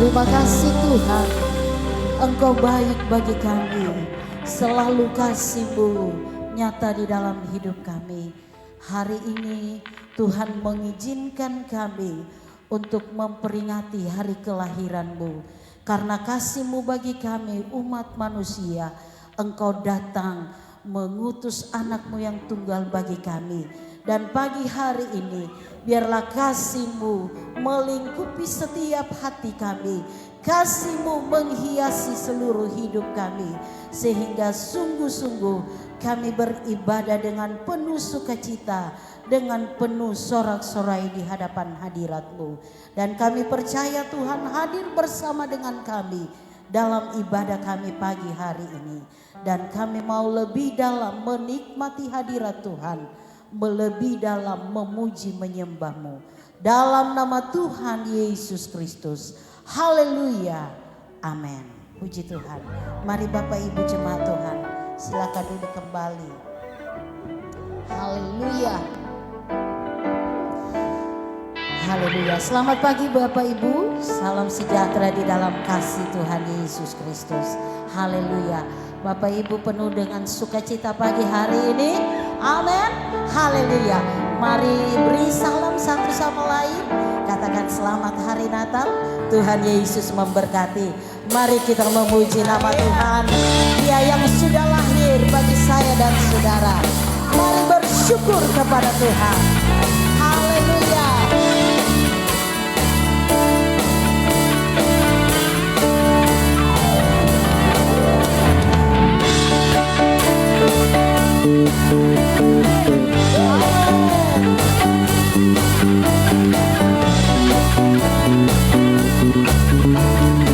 Terima kasih Tuhan, Engkau baik bagi kami. Selalu kasih-Mu nyata di dalam hidup kami. Hari ini Tuhan mengizinkan kami untuk memperingati hari kelahiran-Mu. Karena kasih-Mu bagi kami umat manusia, Engkau datang mengutus anak-Mu yang tunggal bagi kami. Dan pagi hari ini biarlah kasih-Mu melingkupi setiap hati kami. Kasih-Mu menghiasi seluruh hidup kami. Sehingga sungguh-sungguh kami beribadah dengan penuh sukacita, dengan penuh sorak-sorai di hadapan hadirat-Mu. Dan kami percaya Tuhan hadir bersama dengan kami dalam ibadah kami pagi hari ini. Dan kami mau lebih dalam menikmati hadirat Tuhan, lebih dalam memuji menyembah-Mu. Dalam nama Tuhan Yesus Kristus. Haleluya. Amin. Puji Tuhan. Mari Bapak Ibu jemaat Tuhan, silakan duduk kembali. Haleluya. Haleluya. Selamat pagi Bapak Ibu. Salam sejahtera di dalam kasih Tuhan Yesus Kristus. Haleluya. Bapak Ibu penuh dengan sukacita pagi hari ini. Amin. Haleluya. Mari beri salam satu sama lain. Katakan selamat hari Natal. Tuhan Yesus memberkati. Mari kita memuji nama Tuhan. Dia yang sudah lahir bagi saya dan saudara. Mari bersyukur kepada Tuhan. Haleluya.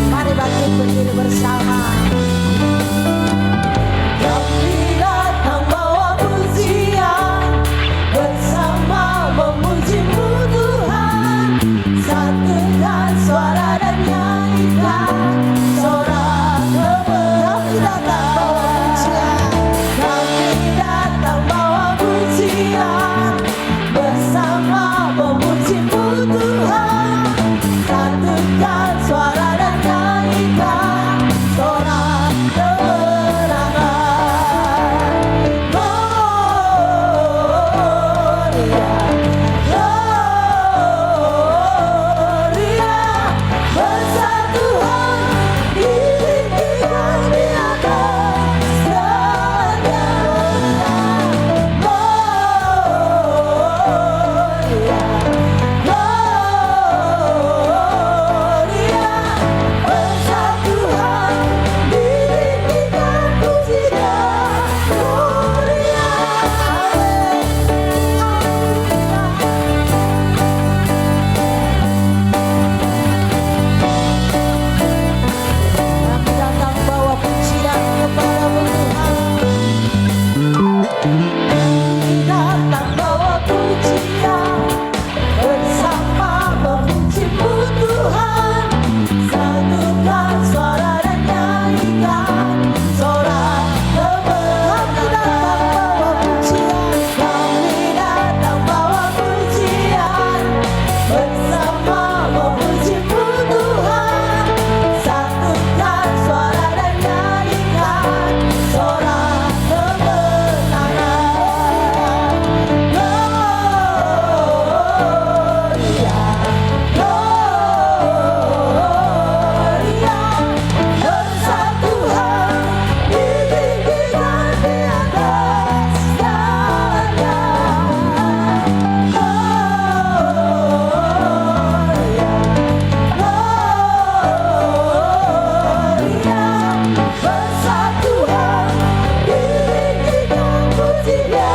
Mari bangkit berdiri bersama. Kami datang bawa pujian, bersama memuji-Mu Tuhan. Satukan suara dan nyanyikan sorak kami datang bawa pujian. Kami datang bawa pujian, bersama memuji-Mu Tuhan. Satukan suara dan nyanyikan sorak kemenangan. Gloria, Gloria, besar Tuhan ditinggikan di atas segala. Gloria, Gloria, besar Tuhan ditinggikan pujinya. Gloria, kami datang bawa pujian kepada-Mu Tuhan. Kami datang bawa pujian, bersama memuji-Mu Tuhan. Satukan suara dan nyanyikan sorak kemenangan. Kami datang bawa pujian, bersama memuji-Mu Tuhan. Satukan suara dan nyanyikan sorak kemenangan. Gloria, Gloria, besar Tuhan ditinggikan di atas segala. Gloria, Gloria, besar Tuhan ditinggikan pujinya.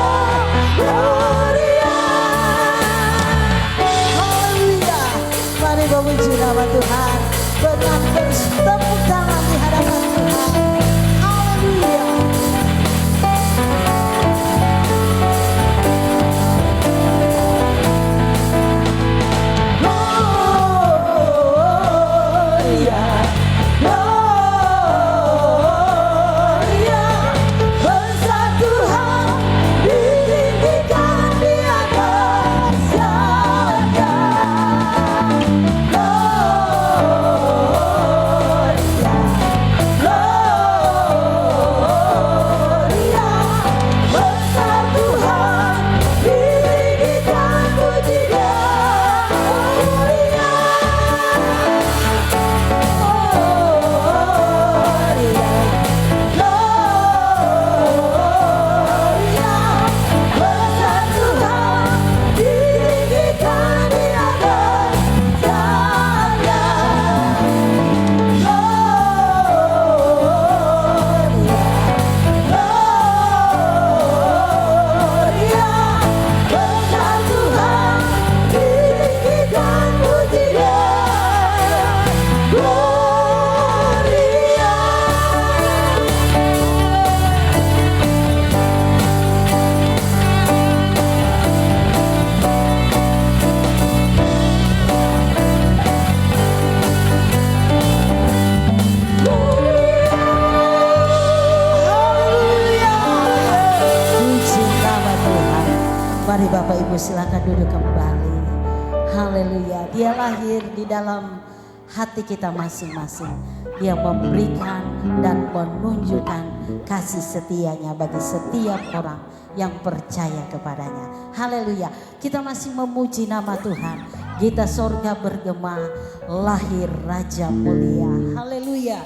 Gloria. Haleluya. Mari memuji nama Tuhan dengan bertepuk tangan di hadapan Tuhan. Haleluya. Gloria, Gloria, besar Tuhan ditinggikan di atas segala. Gloria, silakan duduk kembali. Haleluya. Dia lahir di dalam hati kita masing-masing. Dia memberikan dan menunjukkan kasih setianya bagi setiap orang yang percaya kepadanya. Haleluya. Kita masih memuji nama Tuhan. Gita sorga bergema, lahir Raja mulia. Haleluya.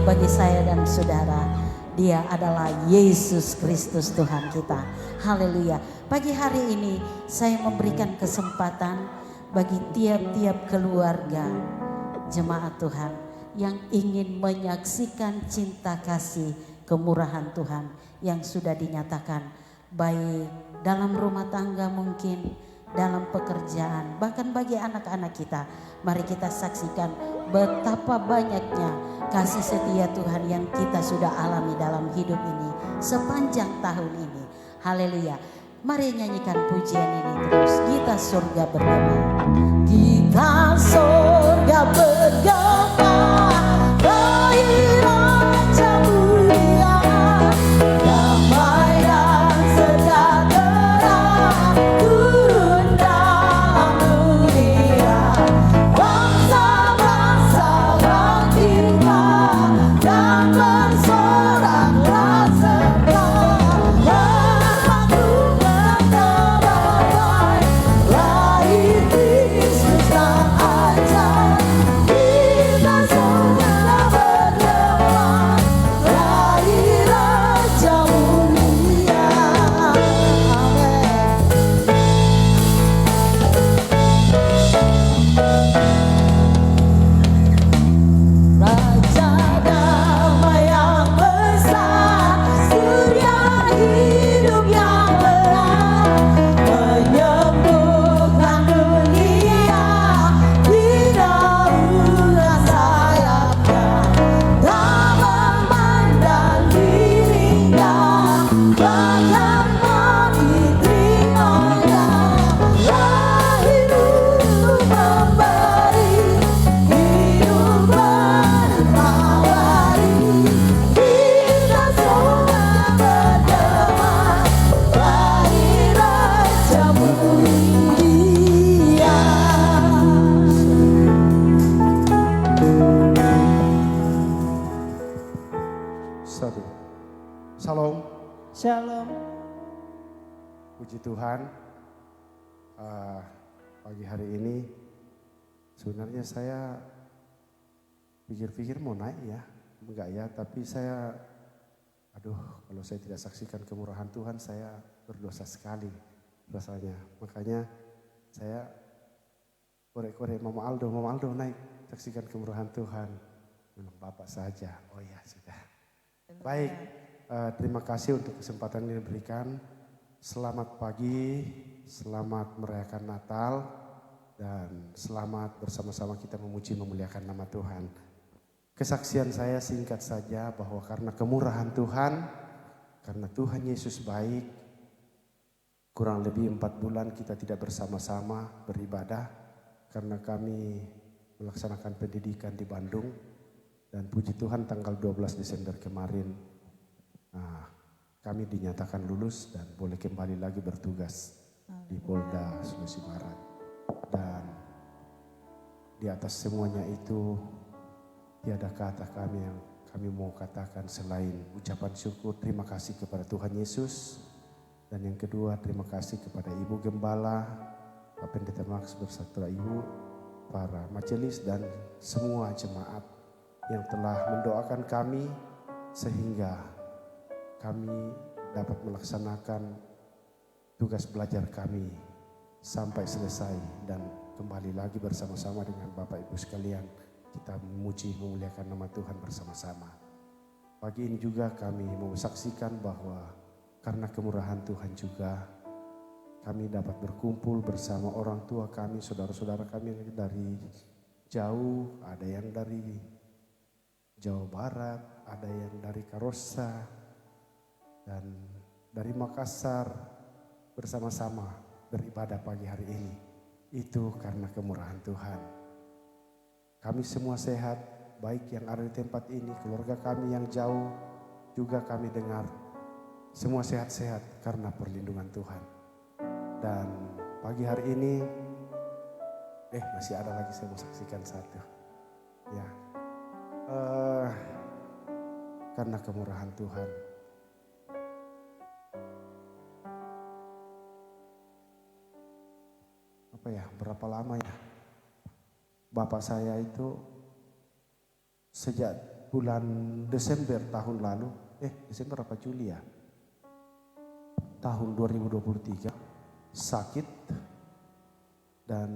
Bagi saya dan saudara, Dia adalah Yesus Kristus Tuhan kita. Haleluya. Pagi hari ini saya memberikan kesempatan bagi tiap-tiap keluarga jemaat Tuhan yang ingin menyaksikan cinta kasih kemurahan Tuhan yang sudah dinyatakan, baik dalam rumah tangga, mungkin dalam pekerjaan, bahkan bagi anak-anak kita. Mari kita saksikan betapa banyaknya kasih setia Tuhan yang kita sudah alami dalam hidup ini sepanjang tahun ini. Haleluya. Mari nyanyikan pujian ini terus. Kita surga bergema. Kita surga bergema. Lahir Raja mulia. Damai dan sejahtera turun dalam dunia. Bangsa-bangsa bangkitlah dan bersoraklah serta berlaku berdamai. Lahir Kristus sang ajaib. Shalom. Shalom. Puji Tuhan. Pagi hari ini sebenarnya saya pikir-pikir mau naik ya. Enggak ya, tapi saya kalau saya tidak saksikan kemurahan Tuhan saya berdosa sekali rasanya. Makanya saya korek-korek Mama Aldo naik saksikan kemurahan Tuhan. Bilang Bapak saja. Oh ya sudah. Baik, terima kasih untuk kesempatan yang diberikan. Selamat pagi, selamat merayakan Natal, dan selamat bersama-sama kita memuji memuliakan nama Tuhan. Kesaksian saya singkat saja bahwa karena kemurahan Tuhan, karena Tuhan Yesus baik, kurang lebih 4 bulan kita tidak bersama-sama beribadah karena kami melaksanakan pendidikan di Bandung. Dan puji Tuhan tanggal 12 Desember kemarin kami dinyatakan lulus dan boleh kembali lagi bertugas di Polda Sulawesi Barat. Dan di atas semuanya itu tiada kata kami yang kami mau katakan selain ucapan syukur terima kasih kepada Tuhan Yesus. Dan yang kedua terima kasih kepada Ibu Gembala, Pak Pendeta Max berserta Ibu, para majelis dan semua jemaat yang telah mendoakan kami sehingga kami dapat melaksanakan tugas belajar kami sampai selesai dan kembali lagi bersama-sama dengan Bapak Ibu sekalian kita memuji memuliakan nama Tuhan bersama-sama. Pagi ini juga kami mau saksikan bahwa karena kemurahan Tuhan juga kami dapat berkumpul bersama orang tua kami, saudara-saudara kami yang dari jauh, ada yang dari Jawa Barat, ada yang dari Karosa, dan dari Makassar bersama-sama beribadah pagi hari ini. Itu karena kemurahan Tuhan. Kami semua sehat, baik yang ada di tempat ini, keluarga kami yang jauh, juga kami dengar semua sehat-sehat karena perlindungan Tuhan. Dan pagi hari ini, masih ada lagi saya mau saksikan satu. Ya. Karena kemurahan Tuhan. Berapa lama ya? Bapak saya itu sejak bulan Desember tahun lalu, Desember apa Juli ya? Tahun 2023 sakit dan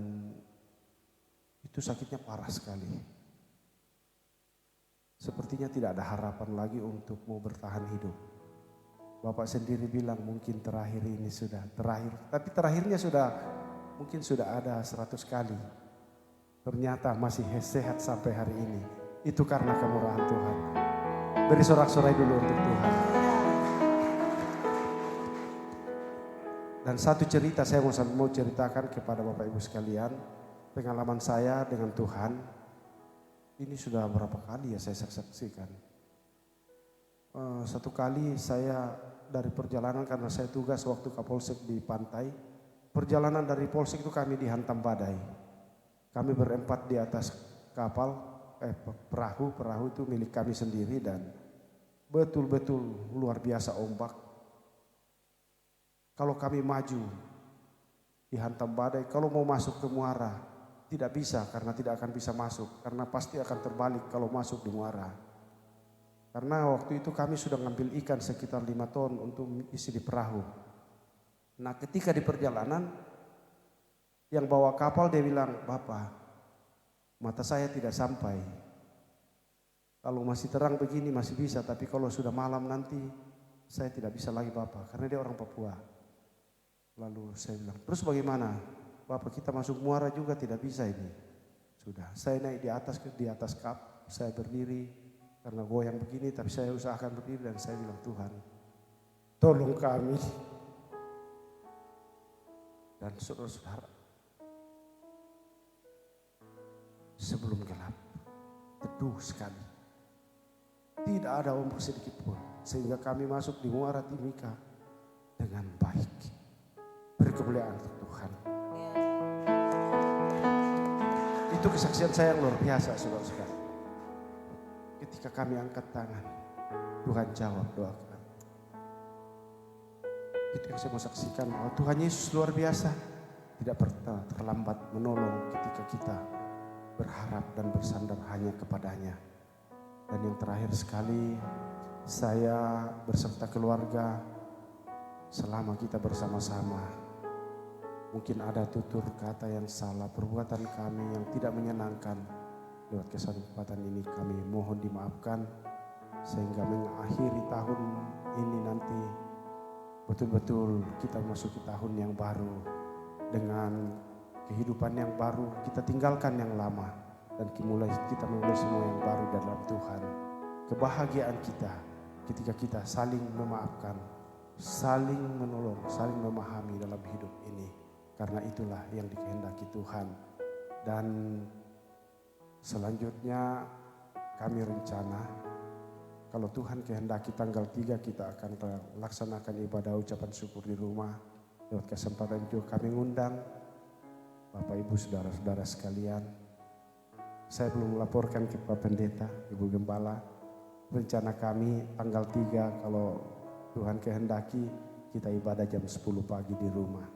itu sakitnya parah sekali. Sepertinya tidak ada harapan lagi untuk mau bertahan hidup. Bapak sendiri bilang mungkin terakhir ini sudah terakhir. Tapi terakhirnya mungkin sudah ada 100 kali. Ternyata masih sehat sampai hari ini. Itu karena kemurahan Tuhan. Beri sorak-sorai dulu untuk Tuhan. Dan satu cerita saya mau ceritakan kepada Bapak Ibu sekalian. Pengalaman saya dengan Tuhan. Ini sudah berapa kali ya saya saksikan. Satu kali saya dari perjalanan karena saya tugas waktu Kapolsek di pantai. Perjalanan dari Polsek itu kami dihantam badai. Kami berempat di atas kapal, perahu itu milik kami sendiri dan betul-betul luar biasa ombak. Kalau kami maju dihantam badai, kalau mau masuk ke muara tidak bisa karena tidak akan bisa masuk. Karena pasti akan terbalik kalau masuk di muara. Karena waktu itu kami sudah ngambil ikan sekitar 5 ton untuk isi di perahu. Nah ketika di perjalanan yang bawa kapal dia bilang, Bapak mata saya tidak sampai. Kalau masih terang begini masih bisa, tapi kalau sudah malam nanti saya tidak bisa lagi Bapak. Karena dia orang Papua. Lalu saya bilang, terus bagaimana? Bapak kita masuk muara juga tidak bisa ini. Sudah, saya naik di atas kap, saya berdiri karena goyang begini, tapi saya usahakan berdiri dan saya bilang Tuhan, tolong kami. Dan saudara-saudara, sebelum gelap, teduh sekali, tidak ada ombak sedikit pun, sehingga kami masuk di muara Timika dengan baik. Berkemuliaan untuk Tuhan. Itu kesaksian saya yang luar biasa saudara-saudara. Ketika kami angkat tangan, Tuhan jawab doa kami. Itu yang saya mau saksikan bahwa Tuhan Yesus luar biasa. Tidak pernah terlambat menolong ketika kita berharap dan bersandar hanya kepadanya. Dan yang terakhir sekali, saya berserta keluarga selama kita bersama-sama, mungkin ada tutur kata yang salah, perbuatan kami yang tidak menyenangkan. Lewat kesempatan ini kami mohon dimaafkan, sehingga mengakhiri tahun ini nanti betul-betul kita memasuki tahun yang baru dengan kehidupan yang baru. Kita tinggalkan yang lama dan kita memulai semua yang baru dalam Tuhan. Kebahagiaan kita ketika kita saling memaafkan, saling menolong, saling memahami dalam hidup ini. Karena itulah yang dikehendaki Tuhan. Dan selanjutnya kami rencana kalau Tuhan kehendaki tanggal 3 kita akan laksanakan ibadah ucapan syukur di rumah. Lewat kesempatan itu kami ngundang Bapak Ibu saudara-saudara sekalian. Saya belum melaporkan ke Pak Pendeta, Ibu Gembala. Rencana kami tanggal 3 kalau Tuhan kehendaki kita ibadah jam 10 pagi di rumah.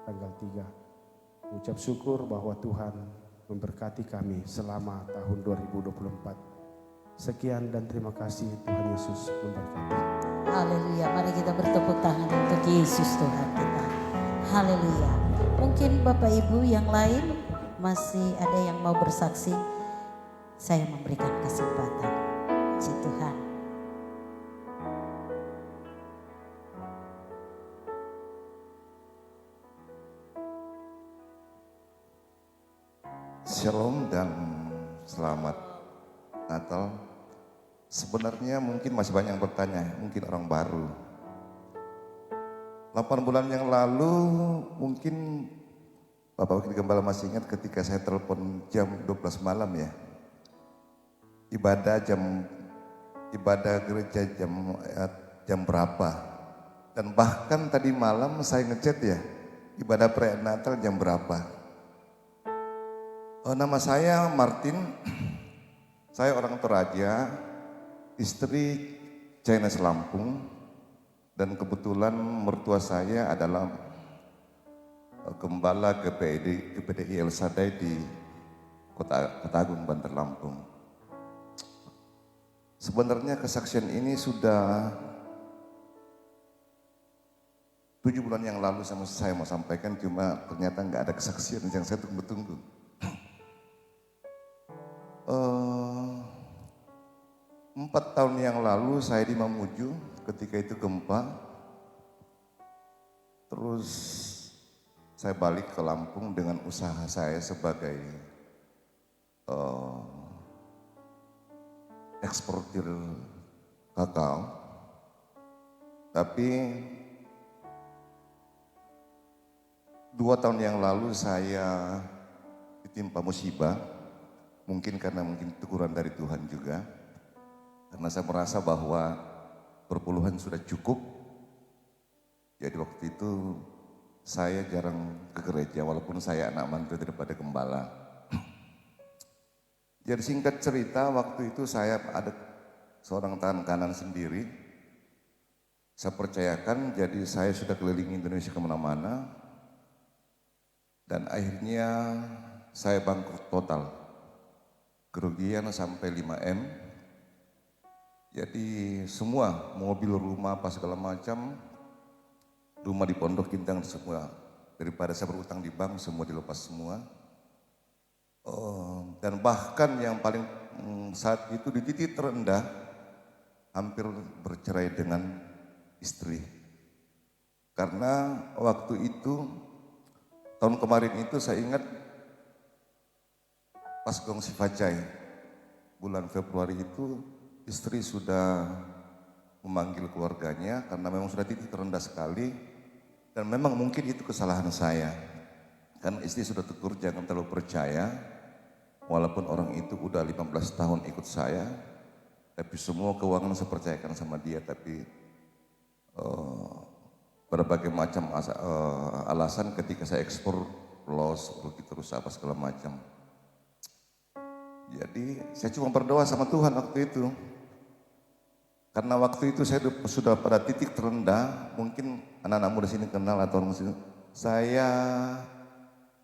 Tanggal 3. Ucap syukur bahwa Tuhan memberkati kami selama tahun 2024. Sekian dan terima kasih, Tuhan Yesus memberkati. Haleluya, mari kita bertepuk tangan untuk Yesus Tuhan kita. Haleluya. Mungkin Bapak Ibu yang lain masih ada yang mau bersaksi. Saya memberikan kesempatan. Puji Tuhan. Shalom dan selamat Natal. Sebenarnya mungkin masih banyak yang bertanya, mungkin orang baru. 8 bulan yang lalu mungkin Bapak Wakil Gembala masih ingat ketika saya telepon jam 12 malam ya. Ibadah gereja jam berapa. Dan bahkan tadi malam saya ngechat ya, ibadah perayaan Natal jam berapa. Nama saya Martin, saya orang Toraja, istri Chinese Lampung, dan kebetulan mertua saya adalah gembala GPDI El Sadai di Kota Agung, Bantar Lampung. Sebenarnya kesaksian ini sudah 7 bulan yang lalu saya mau sampaikan, cuma ternyata nggak ada kesaksian yang saya tunggu-tunggu. 4 tahun yang lalu saya di Mamuju ketika itu gempa. Terus saya balik ke Lampung dengan usaha saya sebagai eksportir kakao. Tapi 2 tahun yang lalu saya ditimpa musibah. Mungkin karena teguran dari Tuhan juga. Karena saya merasa bahwa perpuluhan sudah cukup. Jadi waktu itu saya jarang ke gereja walaupun saya anak mantu daripada gembala. Jadi singkat cerita waktu itu saya ada seorang tangan kanan sendiri. Saya percayakan, jadi saya sudah keliling Indonesia kemana-mana. Dan akhirnya saya bangkrut total. Kerugian sampai 5M. Jadi semua mobil, rumah, apa segala macam, rumah di Pondok Indah semua. Daripada saya berutang di bank, semua dilepas semua. Dan bahkan yang paling saat itu di titik terendah, hampir bercerai dengan istri. Karena waktu itu, tahun kemarin itu saya ingat pas Gongsi Facai, bulan Februari itu istri sudah memanggil keluarganya karena memang sudah titik terendah sekali dan memang mungkin itu kesalahan saya. Karena istri sudah tegur jangan terlalu percaya, walaupun orang itu udah 15 tahun ikut saya, tapi semua keuangan saya percayakan sama dia, tapi berbagai macam alasan ketika saya ekspor loss, rugi terus apa segala macam. Jadi saya cuma berdoa sama Tuhan waktu itu. Karena waktu itu saya sudah pada titik terendah, mungkin anak-anak muda sini kenal atau orang sini. Saya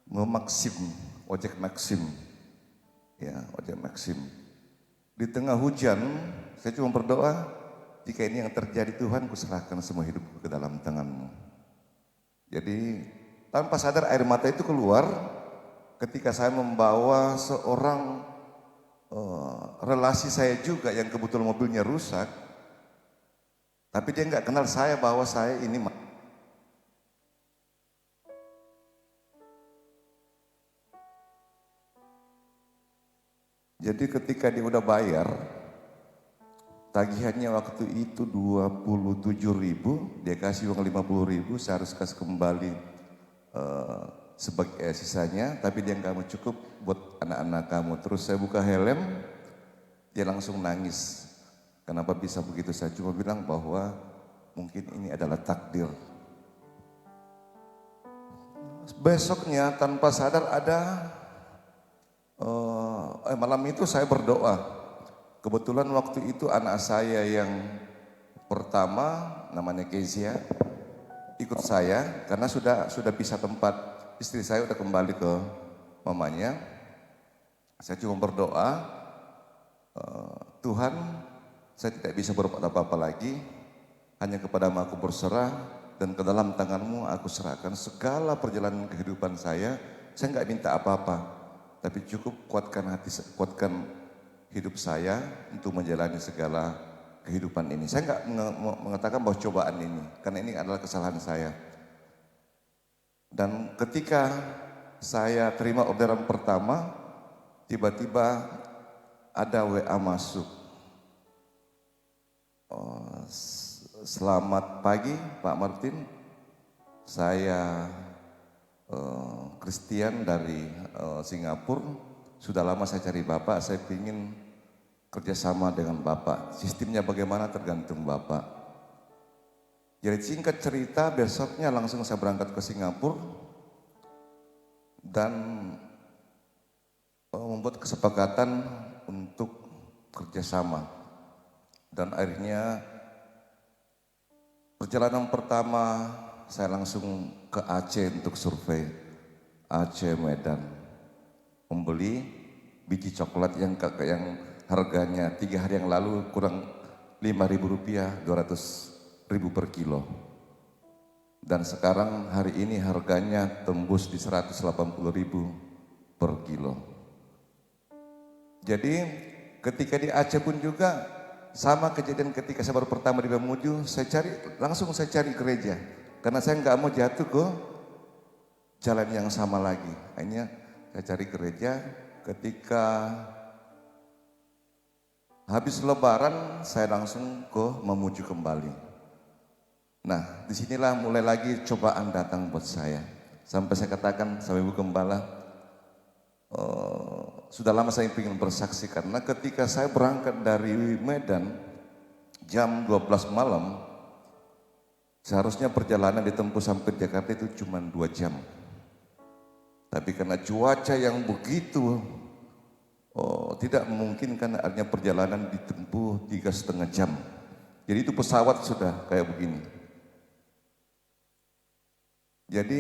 memaksim, ojek Maxim. Ya, ojek Maxim. Di tengah hujan, saya cuma berdoa, jika ini yang terjadi Tuhan, kuserahkan semua hidupku ke dalam tangan-Mu. Jadi tanpa sadar air mata itu keluar ketika saya membawa seorang relasi saya juga yang kebetulan mobilnya rusak. Tapi dia nggak kenal saya bahwa saya ini. Jadi ketika dia udah bayar, tagihannya waktu itu 27.000, dia kasih uang 50.000, saya harus kasih kembali sebagai sisanya, tapi dia nggak mau cukup buat anak-anak kamu. Terus saya buka helm, dia langsung nangis. Kenapa bisa begitu? Saya cuma bilang bahwa mungkin ini adalah takdir. Besoknya tanpa sadar ada, malam itu saya berdoa. Kebetulan waktu itu anak saya yang pertama namanya Kezia ikut saya karena sudah pisah tempat. Istri saya udah kembali ke mamanya. Saya cuma berdoa, Tuhan, saya tidak bisa berbuat apa-apa lagi, hanya kepadamu aku berserah dan ke dalam tangan-Mu aku serahkan segala perjalanan kehidupan saya. Saya nggak minta apa-apa, tapi cukup kuatkan hidup saya untuk menjalani segala kehidupan ini. Saya nggak mengatakan bahwa cobaan ini, karena ini adalah kesalahan saya. Dan ketika saya terima orderan pertama, tiba-tiba ada WA masuk. Selamat pagi Pak Martin, saya Christian dari Singapura. Sudah lama saya cari Bapak, saya ingin kerjasama dengan Bapak. Sistemnya bagaimana tergantung Bapak. Jadi singkat cerita, besoknya langsung saya berangkat ke Singapura dan membuat kesepakatan untuk kerjasama. Dan akhirnya perjalanan pertama saya langsung ke Aceh untuk survei, Aceh Medan. Membeli biji coklat yang harganya 3 hari yang lalu kurang Rp5.000, 200.000 per kilo. Dan sekarang hari ini harganya tembus di 180.000 per kilo. Jadi ketika di Aceh pun juga sama kejadian ketika saya baru pertama di Mamuju, langsung saya cari gereja. Karena saya nggak mau jatuh ke jalan yang sama lagi. Akhirnya saya cari gereja. Ketika habis Lebaran, saya langsung ke Mamuju kembali. Nah, disinilah mulai lagi cobaan datang buat saya. Sampai saya katakan sama Ibu Gembala, sudah lama saya ingin bersaksi karena ketika saya berangkat dari Medan jam 12 malam, seharusnya perjalanan ditempuh sampai Jakarta itu cuma 2 jam. Tapi karena cuaca yang begitu tidak memungkinkan, artinya perjalanan ditempuh 3,5 jam. Jadi itu pesawat sudah kayak begini. Jadi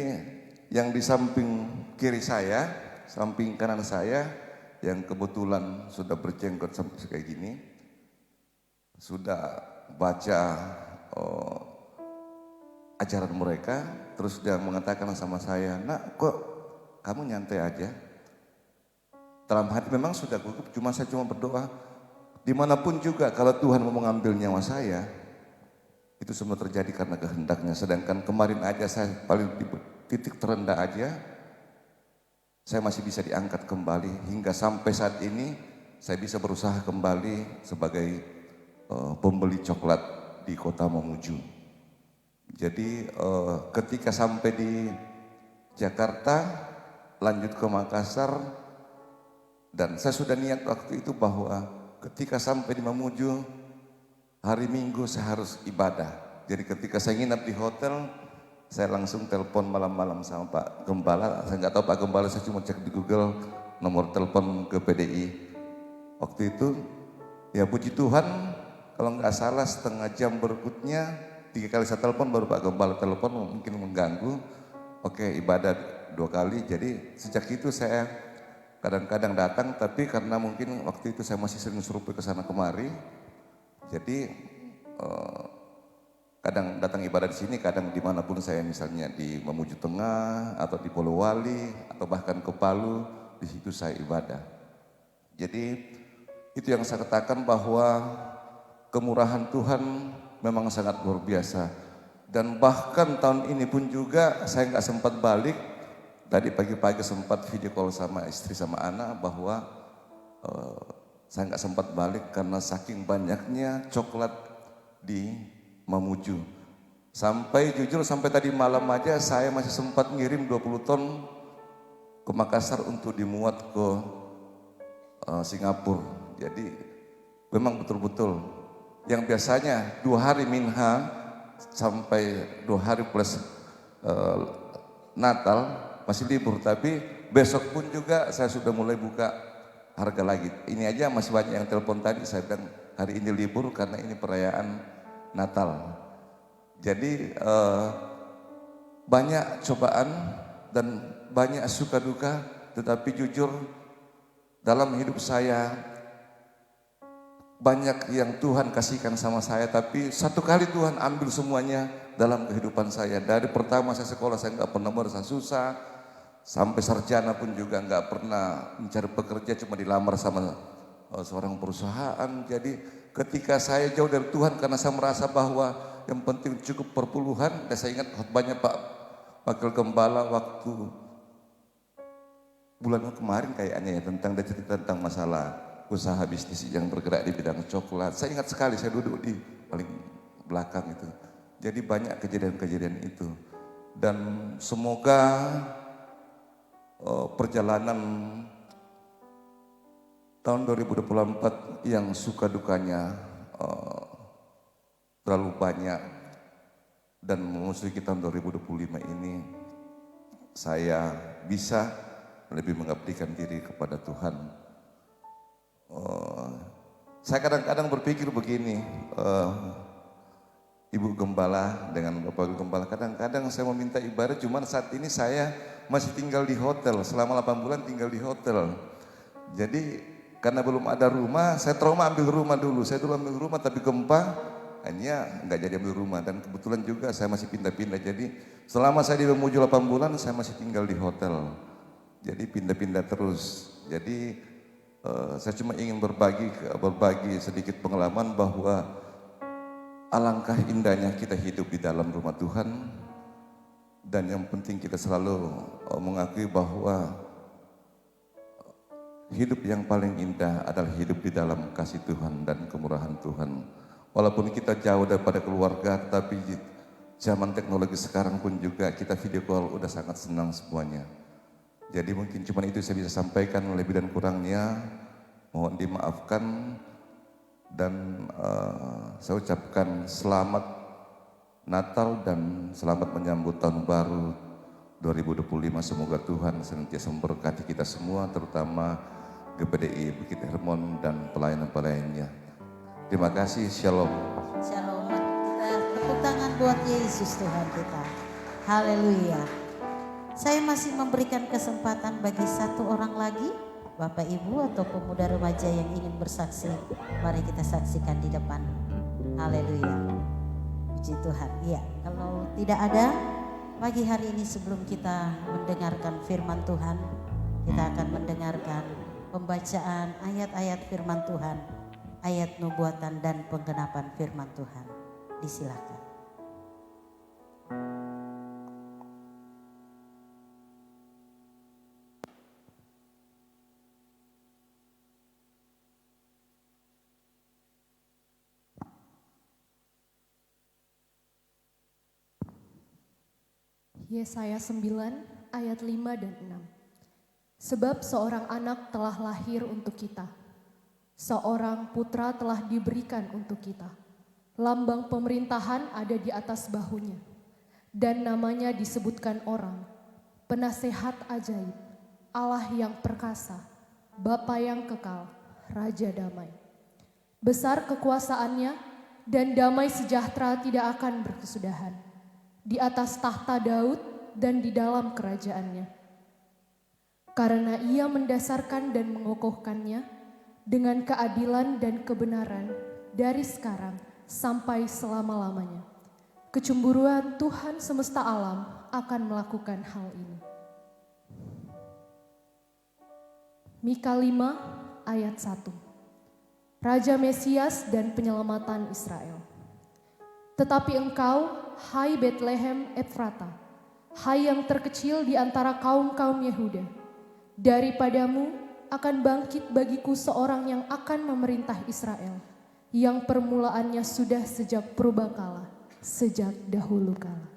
yang di samping kiri saya, samping kanan saya, yang kebetulan sudah berjenggot sampai kayak gini, sudah baca ajaran mereka, terus dia mengatakan sama saya, "Nak, kok kamu nyantai aja?" Dalam hati memang sudah gugup, saya cuma berdoa, dimanapun juga kalau Tuhan mau mengambil nyawa saya, itu semua terjadi karena kehendaknya. Sedangkan kemarin aja saya paling di titik terendah aja, saya masih bisa diangkat kembali. Hingga sampai saat ini, saya bisa berusaha kembali sebagai pembeli coklat di kota Mamuju. Jadi ketika sampai di Jakarta, lanjut ke Makassar, dan saya sudah niat waktu itu bahwa ketika sampai di Mamuju, hari Minggu saya harus ibadah. Jadi ketika saya nginap di hotel, saya langsung telepon malam-malam sama Pak Gembala. Saya nggak tahu Pak Gembala, saya cuma cek di Google nomor telepon ke PDI. Waktu itu, ya puji Tuhan, kalau nggak salah setengah jam berikutnya 3 kali saya telepon, baru Pak Gembala telepon mungkin mengganggu. Oke, ibadah 2 kali. Jadi sejak itu saya kadang-kadang datang, tapi karena mungkin waktu itu saya masih sering survei ke sana kemari, jadi kadang datang ibadah di sini, kadang dimanapun saya, misalnya di Mamuju Tengah atau di Polowali atau bahkan ke Palu, di situ saya ibadah. Jadi itu yang saya katakan bahwa kemurahan Tuhan memang sangat luar biasa. Dan bahkan tahun ini pun juga saya nggak sempat balik. Tadi pagi-pagi sempat video call sama istri sama anak bahwa saya nggak sempat balik karena saking banyaknya coklat di Mamuju. Sampai jujur sampai tadi malam aja saya masih sempat ngirim 20 ton ke Makassar untuk dimuat ke Singapura. Jadi memang betul-betul yang biasanya 2 hari minha sampai 2 hari plus Natal masih libur, tapi besok pun juga saya sudah mulai buka harga lagi. Ini aja masih banyak yang telepon tadi, saya bilang hari ini libur karena ini perayaan Natal. Jadi banyak cobaan dan banyak suka duka, tetapi jujur dalam hidup saya banyak yang Tuhan kasihkan sama saya, tapi satu kali Tuhan ambil semuanya dalam kehidupan saya. Dari pertama saya sekolah saya nggak pernah merasa susah, sampai sarjana pun juga nggak pernah mencari pekerja, cuma dilamar sama seorang perusahaan. Jadi ketika saya jauh dari Tuhan karena saya merasa bahwa yang penting cukup perpuluhan, dan saya ingat khotbahnya Pak Wakil Gembala waktu bulan kemarin kayaknya ya, tentang dia cerita tentang masalah usaha bisnis yang bergerak di bidang coklat. Saya ingat sekali, saya duduk di paling belakang itu. Jadi banyak kejadian-kejadian itu. Dan semoga perjalanan tahun 2024 yang suka dukanya terlalu banyak dan memasuki tahun 2025 ini saya bisa lebih mengabdikan diri kepada Tuhan. Saya kadang-kadang berpikir begini, Ibu Gembala dengan Bapak Gembala, kadang-kadang saya meminta ibadah, cuman saat ini saya masih tinggal di hotel, selama 8 bulan tinggal di hotel. Jadi karena belum ada rumah, saya trauma ambil rumah dulu. Saya dulu ambil rumah tapi gempa, hanya nggak jadi ambil rumah. Dan kebetulan juga saya masih pindah-pindah. Jadi selama saya di Mamuju 8 bulan, saya masih tinggal di hotel. Jadi pindah-pindah terus. Jadi saya cuma ingin berbagi sedikit pengalaman bahwa alangkah indahnya kita hidup di dalam rumah Tuhan. Dan yang penting kita selalu mengakui bahwa hidup yang paling indah adalah hidup di dalam kasih Tuhan dan kemurahan Tuhan. Walaupun kita jauh daripada keluarga, tapi zaman teknologi sekarang pun juga kita video call udah sangat senang semuanya. Jadi mungkin cuma itu saya bisa sampaikan, lebih dan kurangnya mohon dimaafkan. Dan saya ucapkan selamat Natal dan selamat menyambut tahun baru 2025. Semoga Tuhan senantiasa memberkati kita semua, terutama GPDI Bukit Hermon dan pelayanan-pelayannya. Terima kasih, shalom. Shalom. Kita tepuk tangan buat Yesus Tuhan kita. Haleluya. Saya masih memberikan kesempatan bagi satu orang lagi, Bapak Ibu atau pemuda remaja yang ingin bersaksi. Mari kita saksikan di depan. Haleluya. Puji Tuhan. Iya, kalau tidak ada, pagi hari ini sebelum kita mendengarkan firman Tuhan, kita akan mendengarkan pembacaan ayat-ayat firman Tuhan, ayat nubuatan dan penggenapan firman Tuhan. Disilakan. Yesaya 9 ayat 5 dan 6. Sebab seorang anak telah lahir untuk kita, seorang putra telah diberikan untuk kita. Lambang pemerintahan ada di atas bahunya, dan namanya disebutkan orang, Penasehat Ajaib, Allah yang perkasa, Bapa yang kekal, Raja Damai. Besar kekuasaannya dan damai sejahtera tidak akan berkesudahan di atas tahta Daud dan di dalam kerajaannya. Karena ia mendasarkan dan mengokohkannya dengan keadilan dan kebenaran dari sekarang sampai selama-lamanya. Kecemburuan Tuhan semesta alam akan melakukan hal ini. Mika 5 ayat 1. Raja Mesias dan penyelamatan Israel. Tetapi engkau, hai Betlehem Efrata, hai yang terkecil di antara kaum-kaum Yehuda, daripadamu akan bangkit bagiku seorang yang akan memerintah Israel, yang permulaannya sudah sejak purbakala, sejak dahulu kala.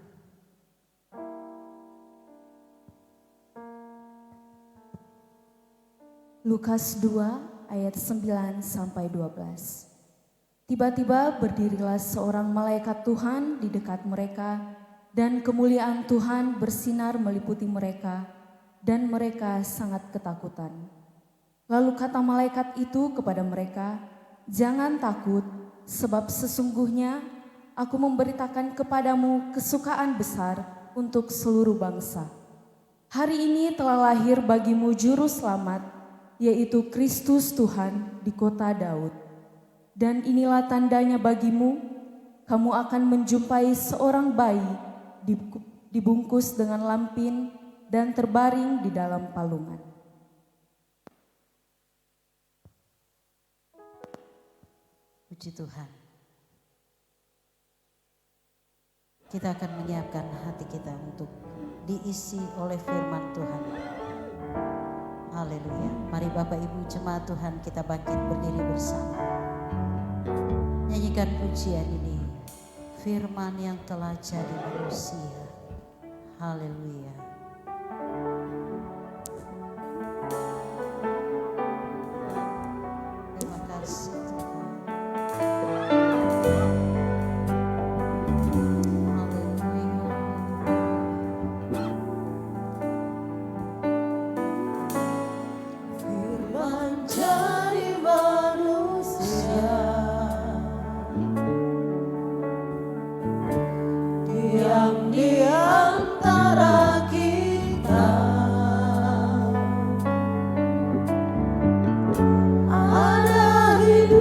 Lukas 2 ayat 9 sampai 12. Tiba-tiba berdirilah seorang malaikat Tuhan di dekat mereka, dan kemuliaan Tuhan bersinar meliputi mereka, dan mereka sangat ketakutan. Lalu kata malaikat itu kepada mereka, "Jangan takut, sebab sesungguhnya aku memberitakan kepadamu kesukaan besar untuk seluruh bangsa. Hari ini telah lahir bagimu juru selamat, yaitu Kristus Tuhan di kota Daud. Dan inilah tandanya bagimu, kamu akan menjumpai seorang bayi dibungkus dengan lampin dan terbaring di dalam palungan." Puji Tuhan. Kita akan menyiapkan hati kita untuk diisi oleh firman Tuhan. Haleluya. Mari Bapak Ibu jemaat Tuhan, kita bangkit berdiri bersama. Nyanyikan pujian ini. Firman yang telah jadi manusia. Haleluya. Terima kasih Tuhan. Ada hidup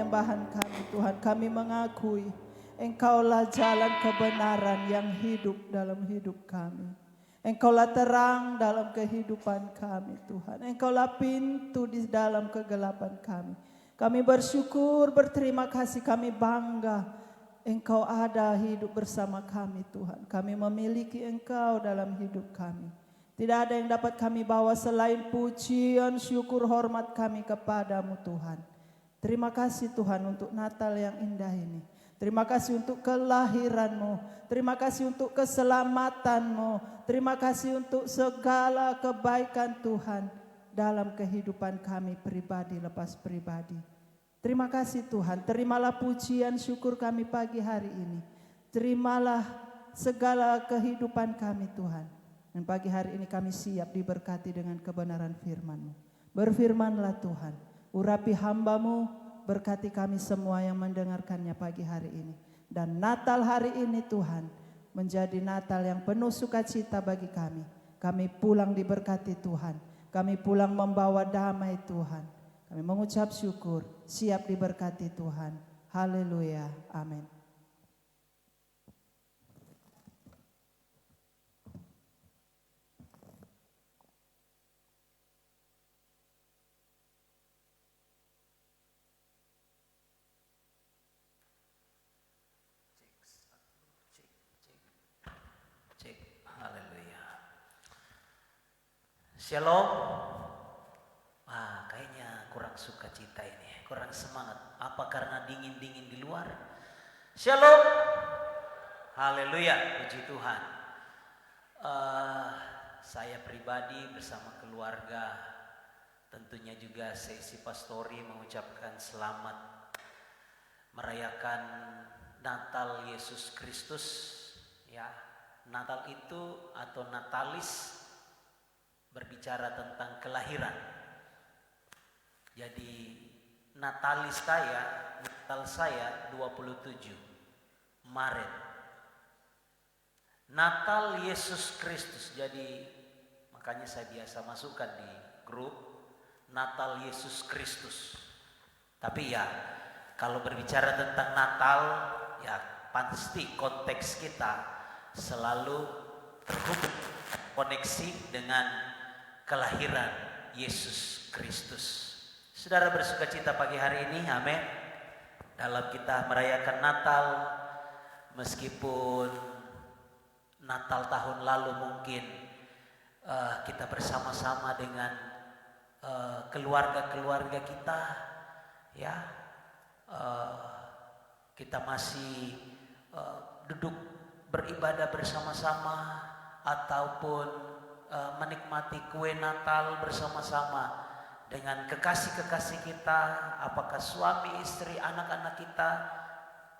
penyembahan kami Tuhan. Kami mengakui Engkaulah jalan kebenaran yang hidup dalam hidup kami. Engkaulah terang dalam kehidupan kami Tuhan. Engkaulah pintu di dalam kegelapan kami. Kami bersyukur, berterima kasih, kami bangga Engkau ada hidup bersama kami Tuhan. Kami memiliki Engkau dalam hidup kami. Tidak ada yang dapat kami bawa selain pujian, syukur, hormat kami kepadamu Tuhan. Terima kasih Tuhan untuk Natal yang indah ini. Terima kasih untuk kelahiran-Mu. Terima kasih untuk keselamatan-Mu. Terima kasih untuk segala kebaikan Tuhan dalam kehidupan kami pribadi lepas pribadi. Terima kasih Tuhan. Terimalah pujian syukur kami pagi hari ini. Terimalah segala kehidupan kami Tuhan. Dan pagi hari ini kami siap diberkati dengan kebenaran firman-Mu. Berfirmanlah Tuhan. Urapi hamba-Mu. Berkati kami semua yang mendengarkannya pagi hari ini. Dan Natal hari ini Tuhan menjadi Natal yang penuh sukacita bagi kami. Kami pulang diberkati Tuhan. Kami pulang membawa damai Tuhan. Kami mengucap syukur, siap diberkati Tuhan. Haleluya, amin. Shalom. Wah, kayaknya kurang sukacita ini, kurang semangat. Apa karena dingin-dingin di luar? Shalom. Haleluya, puji Tuhan. Saya pribadi bersama keluarga, tentunya juga seisi pastori mengucapkan selamat merayakan Natal Yesus Kristus. Ya, Natal itu atau Natalis berbicara tentang kelahiran. Jadi Natal saya 27 Maret. Natal Yesus Kristus. Jadi makanya saya biasa masukkan di grup Natal Yesus Kristus. Tapi ya kalau berbicara tentang Natal, ya pasti konteks kita selalu terhubung koneksi dengan kelahiran Yesus Kristus. Saudara bersukacita pagi hari ini, amin. Dalam kita merayakan Natal, meskipun Natal tahun lalu mungkin kita bersama-sama dengan keluarga-keluarga kita, ya, kita masih duduk beribadah bersama-sama ataupun menikmati kue Natal bersama-sama dengan kekasih-kekasih kita, apakah suami, istri, anak-anak kita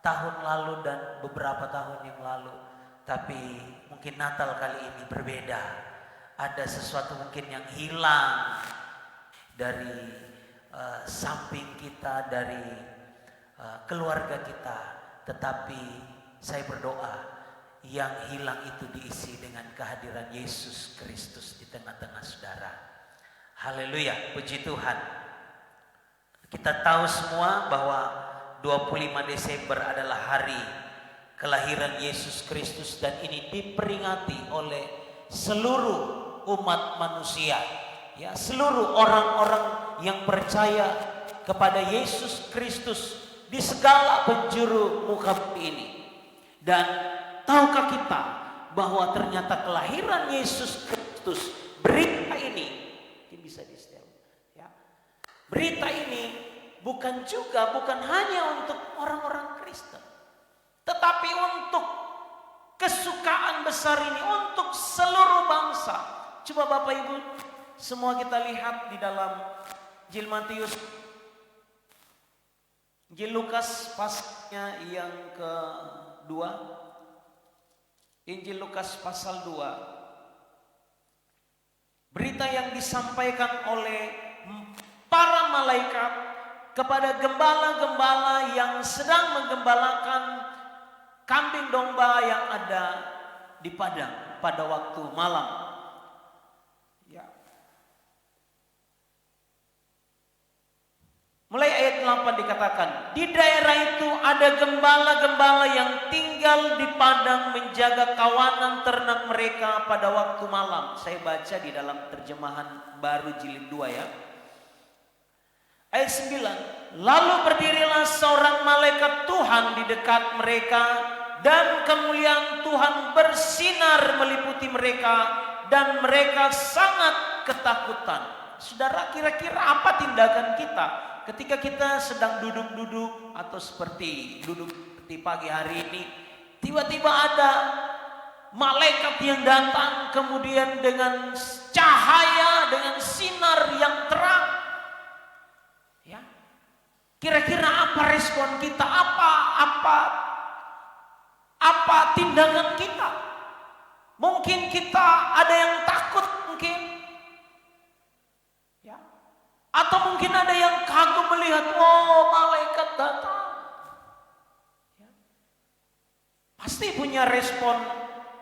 tahun lalu dan beberapa tahun yang lalu. Tapi mungkin Natal kali ini berbeda. Ada sesuatu mungkin yang hilang dari samping kita, dari keluarga kita. Tetapi saya berdoa yang hilang itu diisi dengan kehadiran Yesus Kristus di tengah-tengah saudara. Haleluya, puji Tuhan. Kita tahu semua bahwa 25 Desember adalah hari kelahiran Yesus Kristus dan ini diperingati oleh seluruh umat manusia. Ya, seluruh orang-orang yang percaya kepada Yesus Kristus di segala penjuru muka bumi ini. Dan tahukah kita bahwa ternyata kelahiran Yesus Kristus, berita ini, mungkin bisa di setel, ya. Berita ini bukan hanya untuk orang-orang Kristen, tetapi untuk kesukaan besar ini untuk seluruh bangsa. Coba Bapak Ibu semua kita lihat di dalam Injil Matius, Injil Lukas pasalnya yang kedua. Injil Lukas pasal 2. Berita yang disampaikan oleh para malaikat kepada gembala-gembala yang sedang menggembalakan kambing domba yang ada di padang pada waktu malam. Ya. Mulai ayat 8 dikatakan, di daerah itu ada gembala-gembala yang tinggal di padang menjaga kawanan ternak mereka pada waktu malam. Saya baca di dalam terjemahan baru jilid 2 ya. Ayat 9. Lalu berdirilah seorang malaikat Tuhan di dekat mereka, dan kemuliaan Tuhan bersinar meliputi mereka, dan mereka sangat ketakutan. Saudara, kira-kira apa tindakan kita ketika kita sedang duduk-duduk atau seperti duduk di pagi hari ini, tiba-tiba ada malaikat yang datang kemudian dengan cahaya, dengan sinar yang terang. Ya. Kira-kira apa respon kita? Apa tindakan kita? Mungkin kita ada yang takut mungkin. Ya. Atau mungkin ada yang kagum melihat, oh malaikat datang. Ya. Pasti punya respon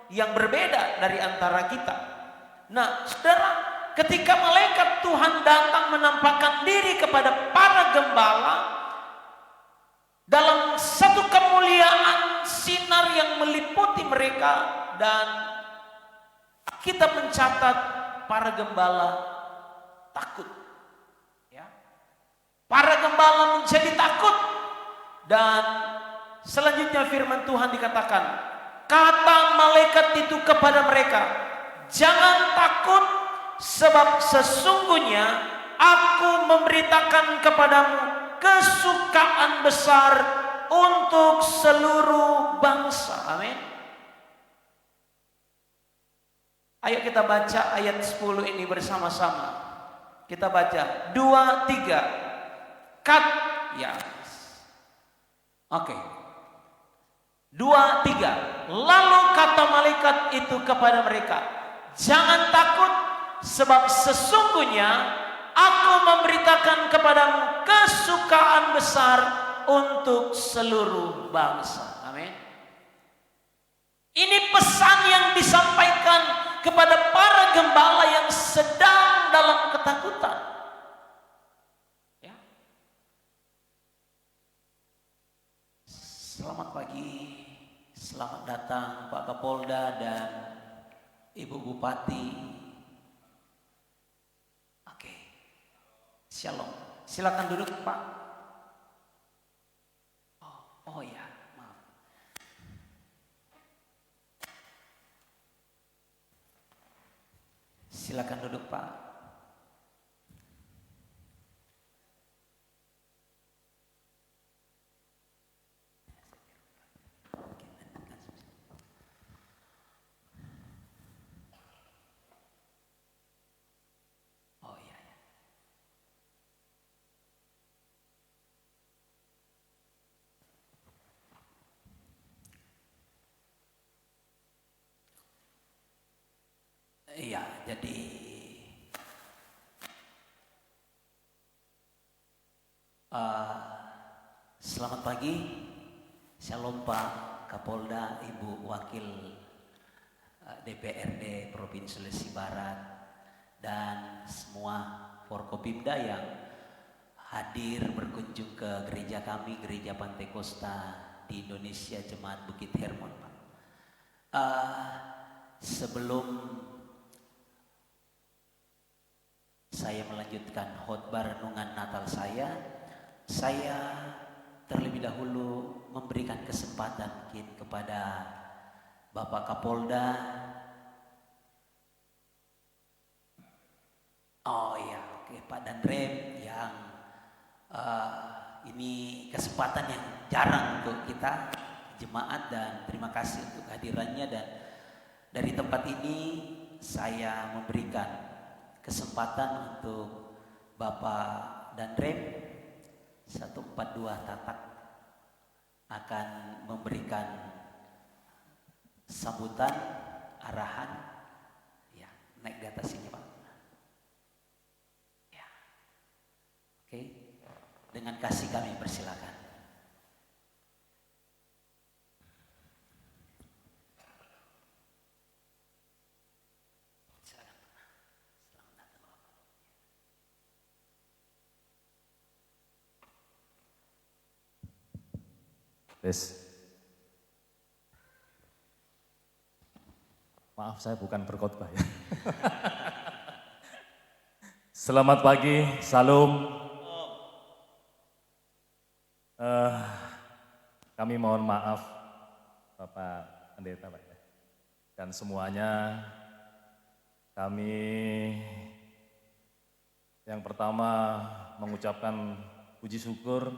yang berbeda dari antara kita. Nah, saudara, ketika malaikat Tuhan datang menampakkan diri kepada para gembala, dalam satu kemuliaan sinar yang meliputi mereka, dan kita mencatat para gembala takut. Ya. Para gembala menjadi takut, dan selanjutnya firman Tuhan dikatakan, kata malaikat itu kepada mereka, jangan takut, sebab sesungguhnya aku memberitakan kepadamu kesukaan besar untuk seluruh bangsa. Amin. Ayo kita baca ayat 10 ini bersama-sama. Kita baca 2, 3. Cut. Ya. Oke. 2, 3. Lalu kata malaikat itu kepada mereka, jangan takut, sebab sesungguhnya aku memberitakan kepadamu kesukaan besar untuk seluruh bangsa. Amin. Ini pesan yang disampaikan kepada para gembala yang sedang dalam ketakutan. Ya. Selamat pagi, selamat datang Pak Kapolda dan Ibu Bupati. Oke, shalom. Silakan duduk Pak. Oh ya. Silakan duduk Pak. Oh iya ya. Iya, jadi selamat pagi, shalom Pak Kapolda, Ibu Wakil DPRD Provinsi Sulawesi Barat, dan semua Forkopimda yang hadir berkunjung ke gereja kami, Gereja Pantai Kosta di Indonesia, Jemaat Bukit Hermon Pak. Sebelum saya melanjutkan khotbah renungan Natal saya terlebih dahulu memberikan kesempatan mungkin kepada Bapak Kapolda. Oh ya, oke, Pak Danrem yang ini kesempatan yang jarang untuk kita jemaat, dan terima kasih untuk kehadirannya. Dan dari tempat ini saya memberikan kesempatan untuk Bapak Danrem 142 Tatak akan memberikan sambutan, arahan. Ya, naik di atas sini Pak. Ya. Oke. Dengan kasih kami persilakan. Wes. Maaf, saya bukan berkhotbah ya. Selamat pagi, salam. Kami mohon maaf Bapak Pendeta Pak ya. Dan semuanya kami yang pertama mengucapkan puji syukur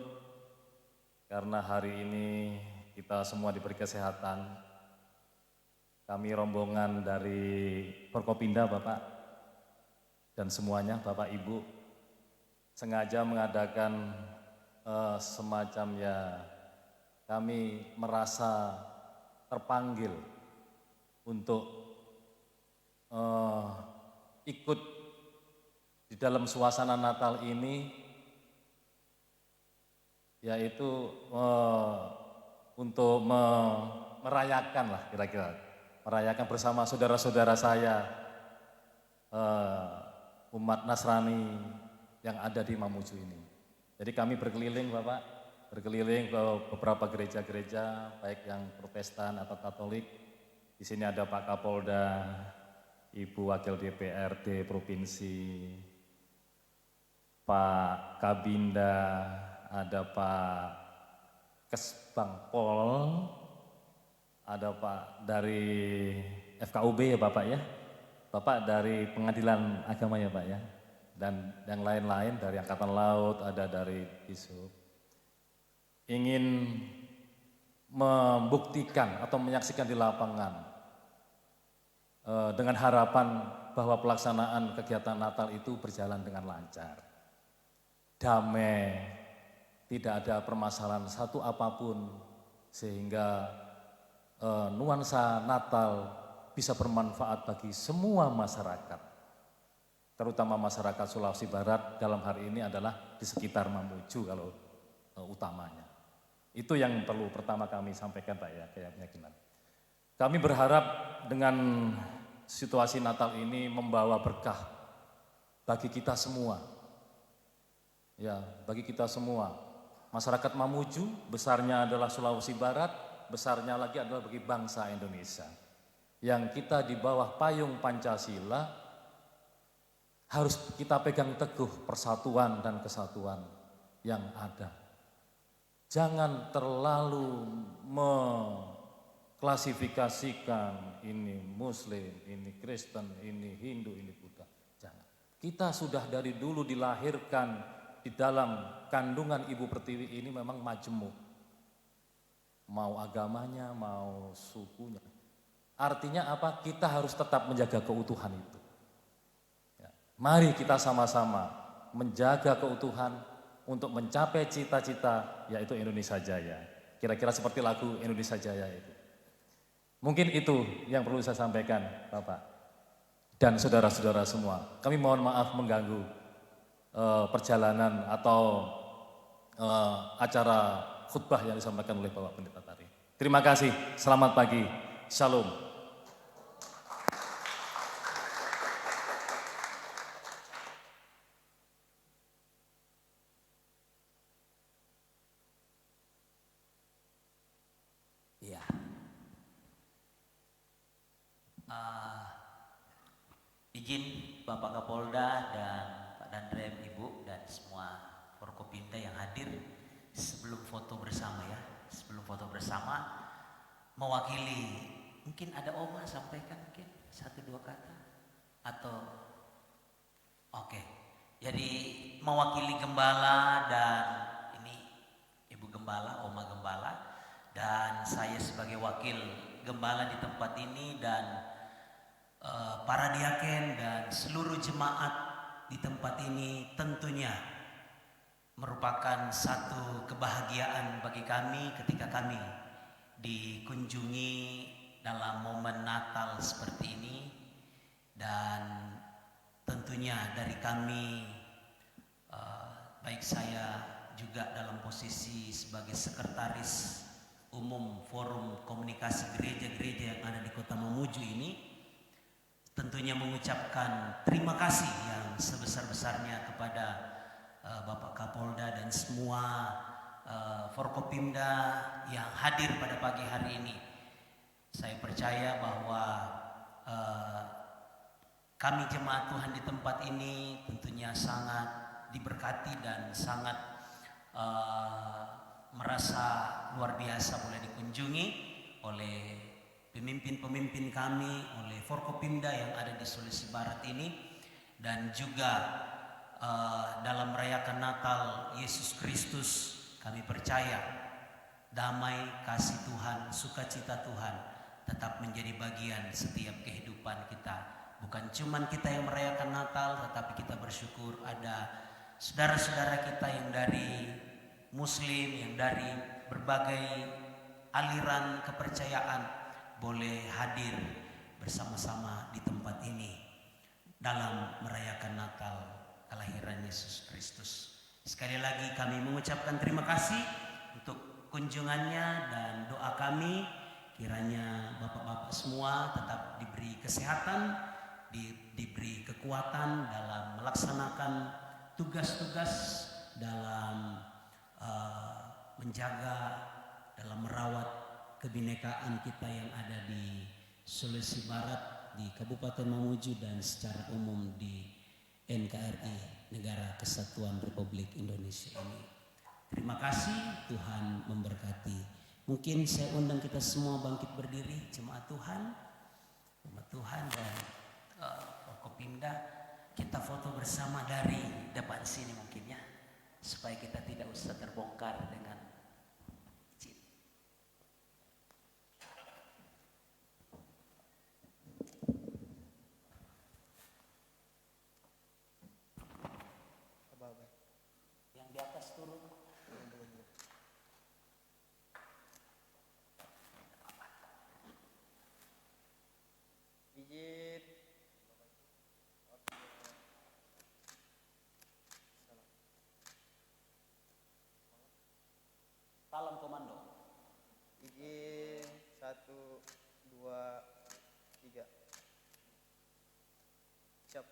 karena hari ini kita semua diberi kesehatan. Kami rombongan dari Forkopimda Bapak dan semuanya Bapak Ibu sengaja mengadakan semacam ya kami merasa terpanggil untuk ikut di dalam suasana Natal ini, yaitu untuk merayakan lah kira-kira, merayakan bersama saudara-saudara saya umat Nasrani yang ada di Mamuju ini. Jadi kami berkeliling Bapak, berkeliling ke beberapa gereja-gereja, baik yang Protestan atau Katolik. Di sini ada Pak Kapolda, Ibu Wakil DPRD Provinsi, Pak Kabinda, ada Pak Kesbangpol, ada Pak dari FKUB ya Bapak ya, Bapak dari Pengadilan Agama ya Pak ya, dan yang lain-lain dari Angkatan Laut, ada dari Bisub. Ingin membuktikan atau menyaksikan di lapangan dengan harapan bahwa pelaksanaan kegiatan Natal itu berjalan dengan lancar, damai, tidak ada permasalahan satu apapun, sehingga nuansa Natal bisa bermanfaat bagi semua masyarakat, terutama masyarakat Sulawesi Barat dalam hari ini adalah di sekitar Mamuju kalau utamanya. Itu yang perlu pertama kami sampaikan Pak ya, kayak keyakinan. Kami berharap dengan situasi Natal ini membawa berkah bagi kita semua. Ya, bagi kita semua. Masyarakat Mamuju, besarnya adalah Sulawesi Barat, besarnya lagi adalah bagi bangsa Indonesia. Yang kita di bawah payung Pancasila harus kita pegang teguh persatuan dan kesatuan yang ada. Jangan terlalu klasifikasikan ini Muslim, ini Kristen, ini Hindu, ini Buddha. Jangan. Kita sudah dari dulu dilahirkan di dalam kandungan Ibu Pertiwi ini memang majemuk. Mau agamanya, mau sukunya. Artinya apa? Kita harus tetap menjaga keutuhan itu. Ya. Mari kita sama-sama menjaga keutuhan untuk mencapai cita-cita yaitu Indonesia Jaya. Kira-kira seperti lagu Indonesia Jaya itu. Mungkin itu yang perlu saya sampaikan Bapak dan saudara-saudara semua. Kami mohon maaf mengganggu perjalanan atau acara khutbah yang disampaikan oleh Bapak Pendeta tadi. Terima kasih, selamat pagi, shalom. Iya. Izin Bapak Kapolda dan Pak Dandrem, Ibu dan semua Forkopimda yang hadir, sebelum foto bersama ya, sebelum foto bersama mewakili, mungkin ada Oma sampaikan mungkin satu dua kata atau oke. Jadi mewakili Gembala dan ini Ibu Gembala, Oma Gembala dan saya sebagai wakil Gembala di tempat ini dan para diaken dan seluruh jemaat di tempat ini tentunya merupakan satu kebahagiaan bagi kami ketika kami dikunjungi dalam momen Natal seperti ini, dan tentunya dari kami baik saya juga dalam posisi sebagai sekretaris umum Forum Komunikasi Gereja-Gereja yang ada di Kota Mamuju ini, tentunya mengucapkan terima kasih yang sebesar-besarnya kepada Bapak Kapolda dan semua Forkopimda yang hadir pada pagi hari ini. Saya percaya bahwa kami jemaat Tuhan di tempat ini tentunya sangat diberkati dan sangat merasa luar biasa boleh dikunjungi oleh pemimpin-pemimpin kami, oleh Forkopimda yang ada di Sulawesi Barat ini, dan juga dalam merayakan Natal Yesus Kristus. Kami percaya damai, kasih Tuhan, sukacita Tuhan tetap menjadi bagian setiap kehidupan kita. Bukan cuma kita yang merayakan Natal, tetapi kita bersyukur ada saudara-saudara kita yang dari Muslim, yang dari berbagai aliran kepercayaan boleh hadir bersama-sama di tempat ini dalam merayakan Natal kelahiran Yesus Kristus. Sekali lagi kami mengucapkan terima kasih untuk kunjungannya dan doa kami kiranya bapak-bapak semua tetap diberi kesehatan, diberi kekuatan dalam melaksanakan tugas-tugas dalam menjaga, dalam merawat kebinekaan kita yang ada di Sulawesi Barat, di Kabupaten Mamuju dan secara umum di NKRI, Negara Kesatuan Republik Indonesia ini. Terima kasih, Tuhan memberkati. Mungkin saya undang kita semua bangkit berdiri, jemaat Tuhan dan Forkopimda. Kita foto bersama dari depan sini mungkin ya, supaya kita tidak usah terbongkar dengan izin. Yang di atas turun. Izin. Salam komando. Izin 1, 2, 3. Siap.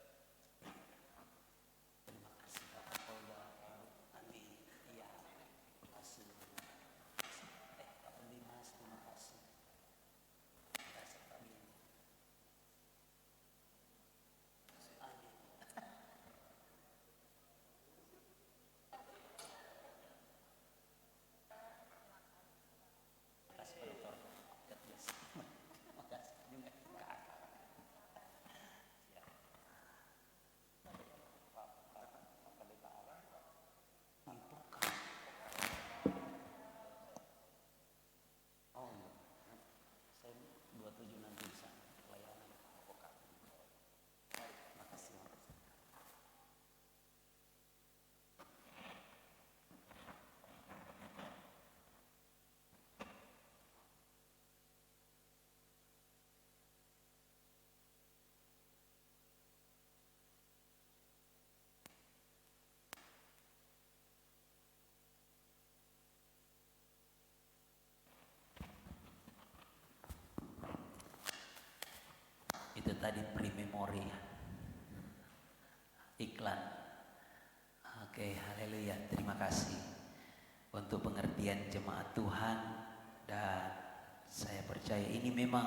Terima kasih Pak Kapolda Andi. Iya, terima kasih. Pak Pendimas, terima kasih. Terima kasih Pak Bin. Andi. Terima kasih Pak Dokter. God bless. Terima kasih juga. Siap. Oh iya, saya 27 nanti di sana pelayanan vokal. Terima kasih. Itu tadi pre-memori ya, iklan. Oke, haleluya. Terima kasih untuk pengertian jemaat Tuhan, dan saya percaya ini memang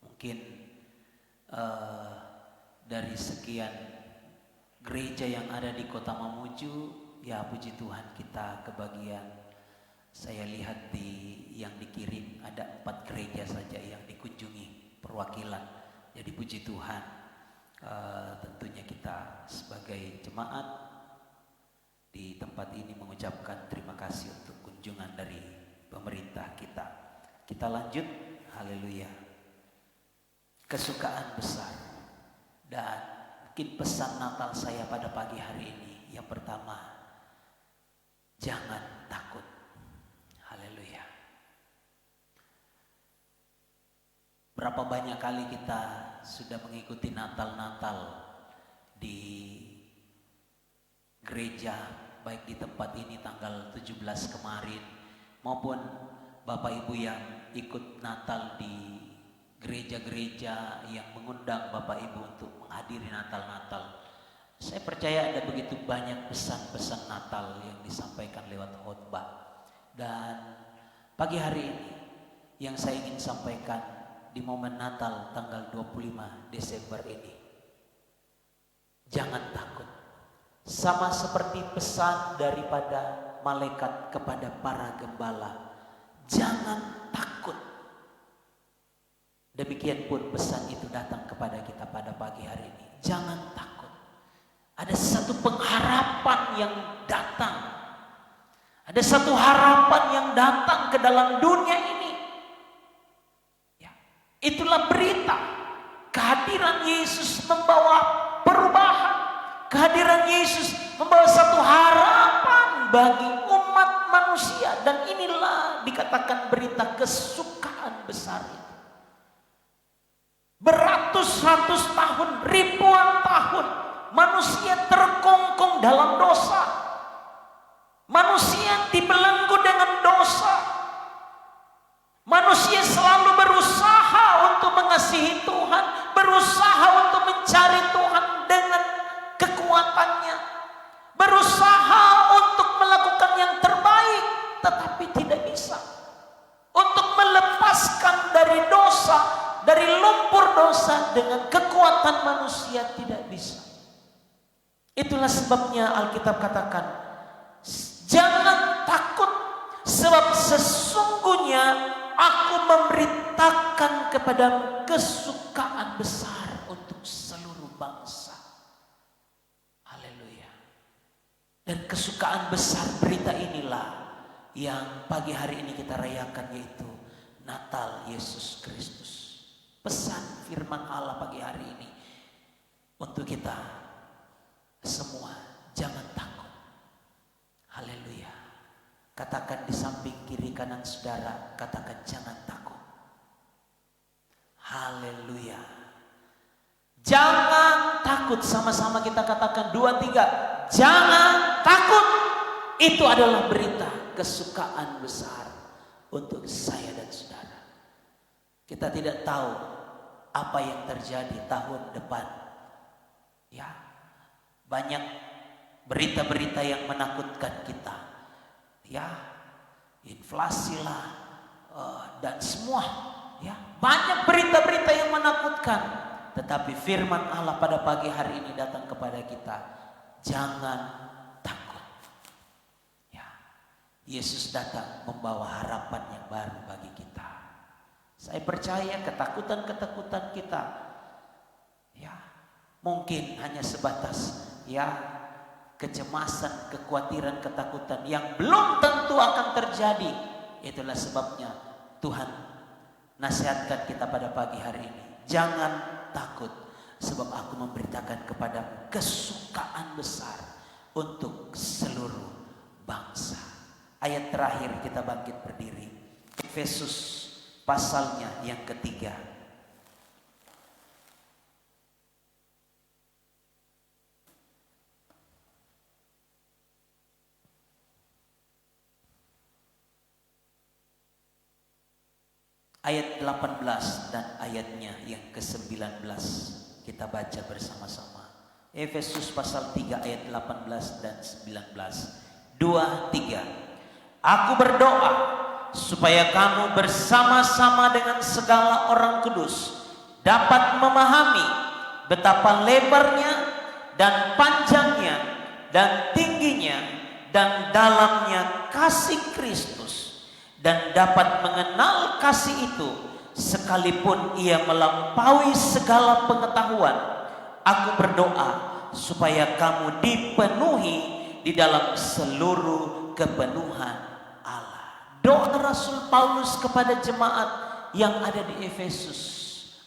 mungkin dari sekian gereja yang ada di Kota Mamuju, ya puji Tuhan kita kebagian. Saya lihat yang dikirim ada 4 gereja saja yang dikunjungi perwakilan. Jadi puji Tuhan, tentunya kita sebagai jemaat di tempat ini mengucapkan terima kasih untuk kunjungan dari pemerintah kita. Kita lanjut, haleluya. Kesukaan besar, dan mungkin pesan Natal saya pada pagi hari ini. Yang pertama, jangan takut. Haleluya. Berapa banyak kali kita sudah mengikuti Natal-Natal di gereja, baik di tempat ini tanggal 17 kemarin, maupun Bapak Ibu yang ikut Natal di gereja-gereja yang mengundang Bapak Ibu untuk menghadiri Natal-Natal. Saya percaya ada begitu banyak pesan-pesan Natal yang disampaikan lewat khotbah. Dan pagi hari ini yang saya ingin sampaikan di momen Natal tanggal 25 Desember ini. Jangan takut. Sama seperti pesan daripada malaikat kepada para gembala. Jangan takut. Demikian pun pesan itu datang kepada kita pada pagi hari ini. Jangan takut. Ada satu pengharapan yang datang. Ada satu harapan yang datang ke dalam dunia ini. Ya, itulah berita. Kehadiran Yesus membawa perubahan. Kehadiran Yesus membawa satu harapan bagi umat manusia. Dan inilah dikatakan berita kesukaan besar itu. Beratus-ratus tahun, ribuan tahun manusia terkungkung dalam dosa. Manusia dibelenggu dengan dosa. Manusia selalu berusaha untuk mengasihi Tuhan, berusaha untuk mencari Tuhan dengan kekuatannya, berusaha untuk melakukan yang terbaik, tetapi tidak bisa. Untuk melepaskan dari dosa, dari lumpur dosa dengan kekuatan manusia tidak bisa. Itulah sebabnya Alkitab katakan, jangan takut, sebab sesungguhnya aku memberitakan kepadamu kesukaan besar untuk seluruh bangsa. Haleluya. Dan kesukaan besar berita inilah yang pagi hari ini kita rayakan, yaitu Natal Yesus Kristus. Pesan firman Allah pagi hari ini untuk kita semua, jangan takut. Haleluya. Katakan di samping kiri kanan saudara, katakan jangan takut. Haleluya. Jangan takut. Sama-sama kita katakan 2, 3. Jangan takut. Itu adalah berita kesukaan besar untuk saya dan saudara. Kita tidak tahu apa yang terjadi tahun depan. Ya, banyak berita-berita yang menakutkan kita. Ya, inflasi lah, dan semua. Ya, banyak berita-berita yang menakutkan. Tetapi firman Allah pada pagi hari ini datang kepada kita. Jangan takut. Ya, Yesus datang membawa harapan yang baru bagi kita. Saya percaya ketakutan-ketakutan kita, ya, mungkin hanya sebatas, ya, kecemasan, kekhawatiran, ketakutan yang belum tentu akan terjadi. Itulah sebabnya Tuhan nasihatkan kita pada pagi hari ini. Jangan takut, sebab aku memberitakan kepadamu kesukaan besar untuk seluruh bangsa. Ayat terakhir kita bangkit berdiri. Efesus pasalnya yang ketiga. Ayat 18 dan ayatnya yang ke-19 kita baca bersama-sama. Efesus pasal 3 ayat 18 dan 19. 2, 3. Aku berdoa supaya kamu bersama-sama dengan segala orang kudus dapat memahami betapa lebarnya dan panjangnya dan tingginya dan dalamnya kasih Kristus, dan dapat mengenal kasih itu sekalipun ia melampaui segala pengetahuan. Aku berdoa supaya kamu dipenuhi di dalam seluruh kepenuhan Allah. Doa Rasul Paulus kepada jemaat yang ada di Efesus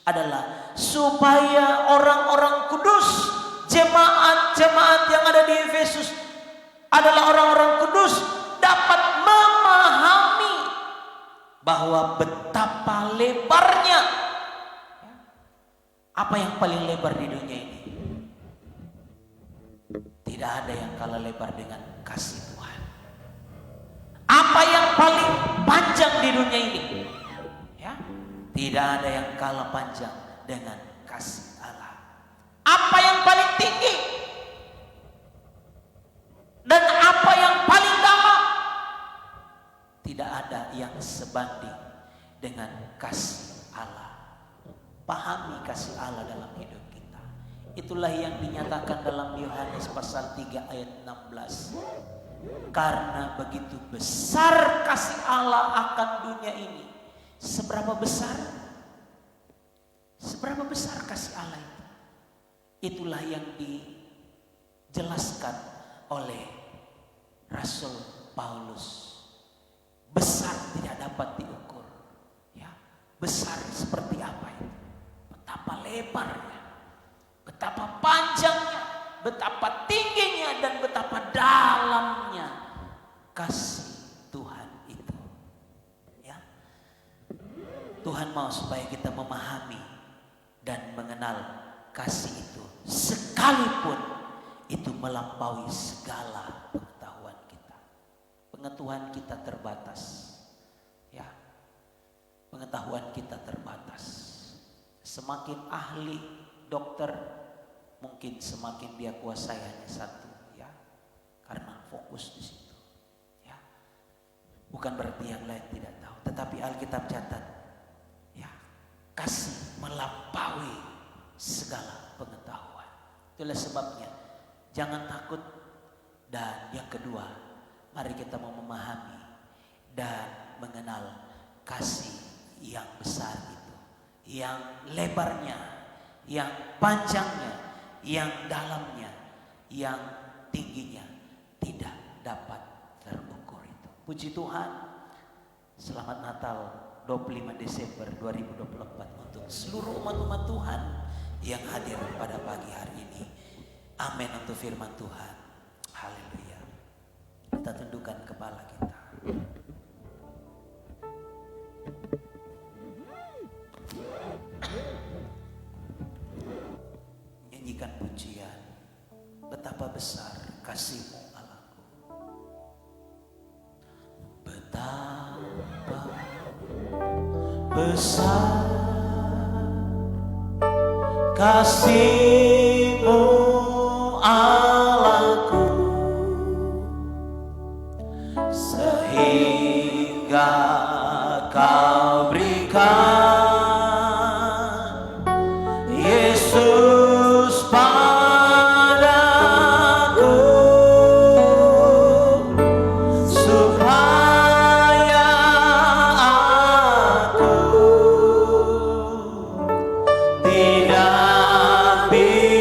adalah supaya orang-orang kudus, jemaat-jemaat yang ada di Efesus adalah orang-orang kudus, dapat memahami bahwa betapa lebarnya. Apa yang paling lebar di dunia ini? Tidak ada yang kalah lebar dengan kasih Tuhan. Apa yang paling panjang di dunia ini? Ya, tidak ada yang kalah panjang dengan kasih Allah. Apa yang paling tinggi? yang sebanding dengan kasih Allah. Pahami kasih Allah dalam hidup kita. Itulah yang dinyatakan dalam Yohanes pasal 3 ayat 16. Karena begitu besar kasih Allah akan dunia ini. Seberapa besar? Seberapa besar kasih Allah itu? Itulah yang dijelaskan oleh Rasul Paulus. Besar tidak dapat diukur. Ya, besar seperti apa itu? Betapa lebarnya, betapa panjangnya, betapa tingginya, dan betapa dalamnya kasih Tuhan itu. Ya, Tuhan mau supaya kita memahami dan mengenal kasih itu, sekalipun itu melampaui segala pengetahuan kita. Pengetahuan kita terbatas, ya, pengetahuan kita terbatas. Semakin ahli dokter, mungkin semakin dia kuasai hanya satu, ya, karena fokus di situ. Ya, bukan berarti yang lain tidak tahu, tetapi Alkitab catat, ya, kasih melampaui segala pengetahuan. Itulah sebabnya jangan takut. Dan yang kedua, mari kita mau memahami dan mengenal kasih yang besar itu, yang lebarnya, yang panjangnya, yang dalamnya, yang tingginya tidak dapat terukur itu. Puji Tuhan. Selamat Natal 25 Desember 2024 untuk seluruh umat-umat Tuhan yang hadir pada pagi hari ini. Amin untuk firman Tuhan. Haleluya. Kita tundukkan kepala kita. Nyanyikan pujian. Betapa besar kasih-Mu Allahku. Betapa besar kasih-Mu Allahku, sehingga Kau berikan Yesus padaku, supaya aku tidak bisa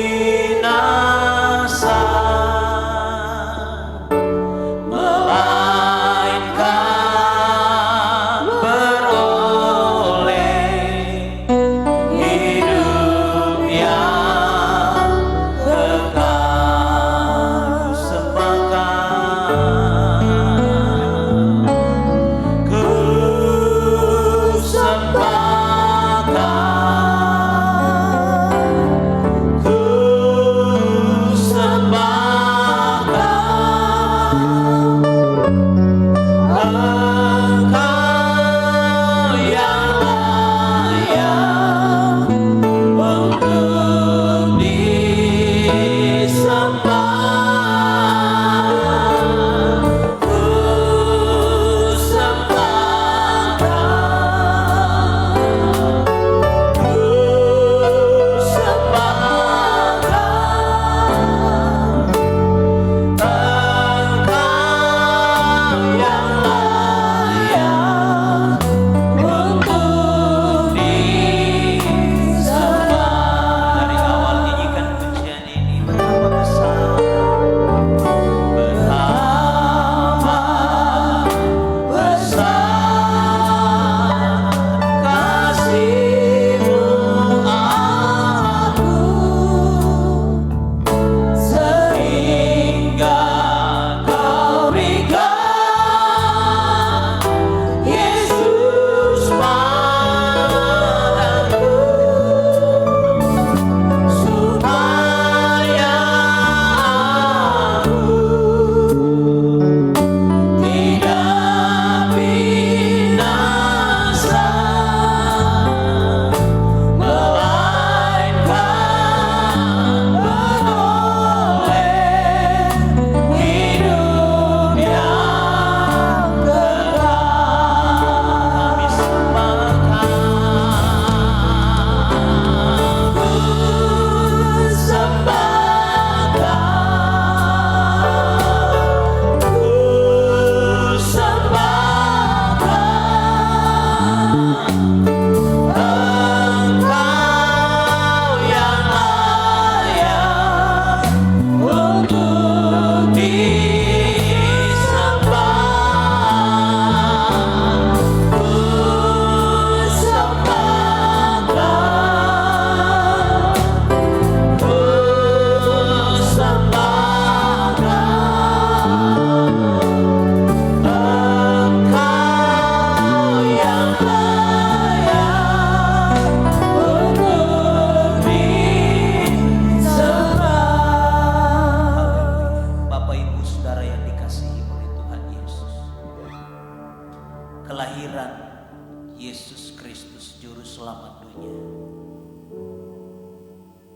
waktunya.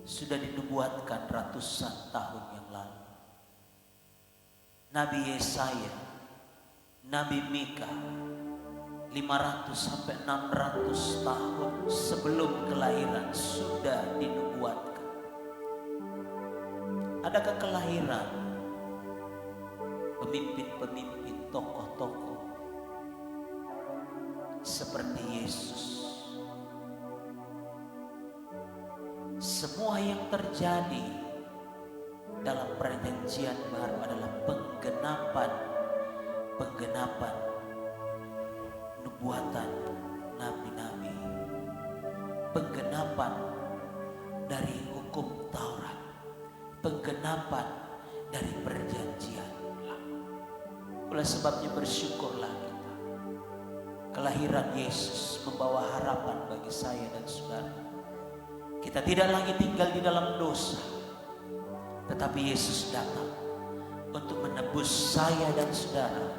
Sudah dinubuatkan ratusan tahun yang lalu. Nabi Yesaya, Nabi Mika, 500 sampai 600 tahun sebelum kelahiran sudah dinubuatkan. Adakah kelahiran pemimpin-pemimpin, tokoh-tokoh seperti Yesus? Semua yang terjadi dalam perjanjian baru adalah penggenapan nubuatan nabi-nabi, penggenapan dari hukum Taurat, penggenapan dari perjanjian lama. Oleh sebabnya bersyukurlah kita. Kelahiran Yesus membawa harapan bagi saya dan saudara. Kita tidak lagi tinggal di dalam dosa, tetapi Yesus datang untuk menebus saya dan saudara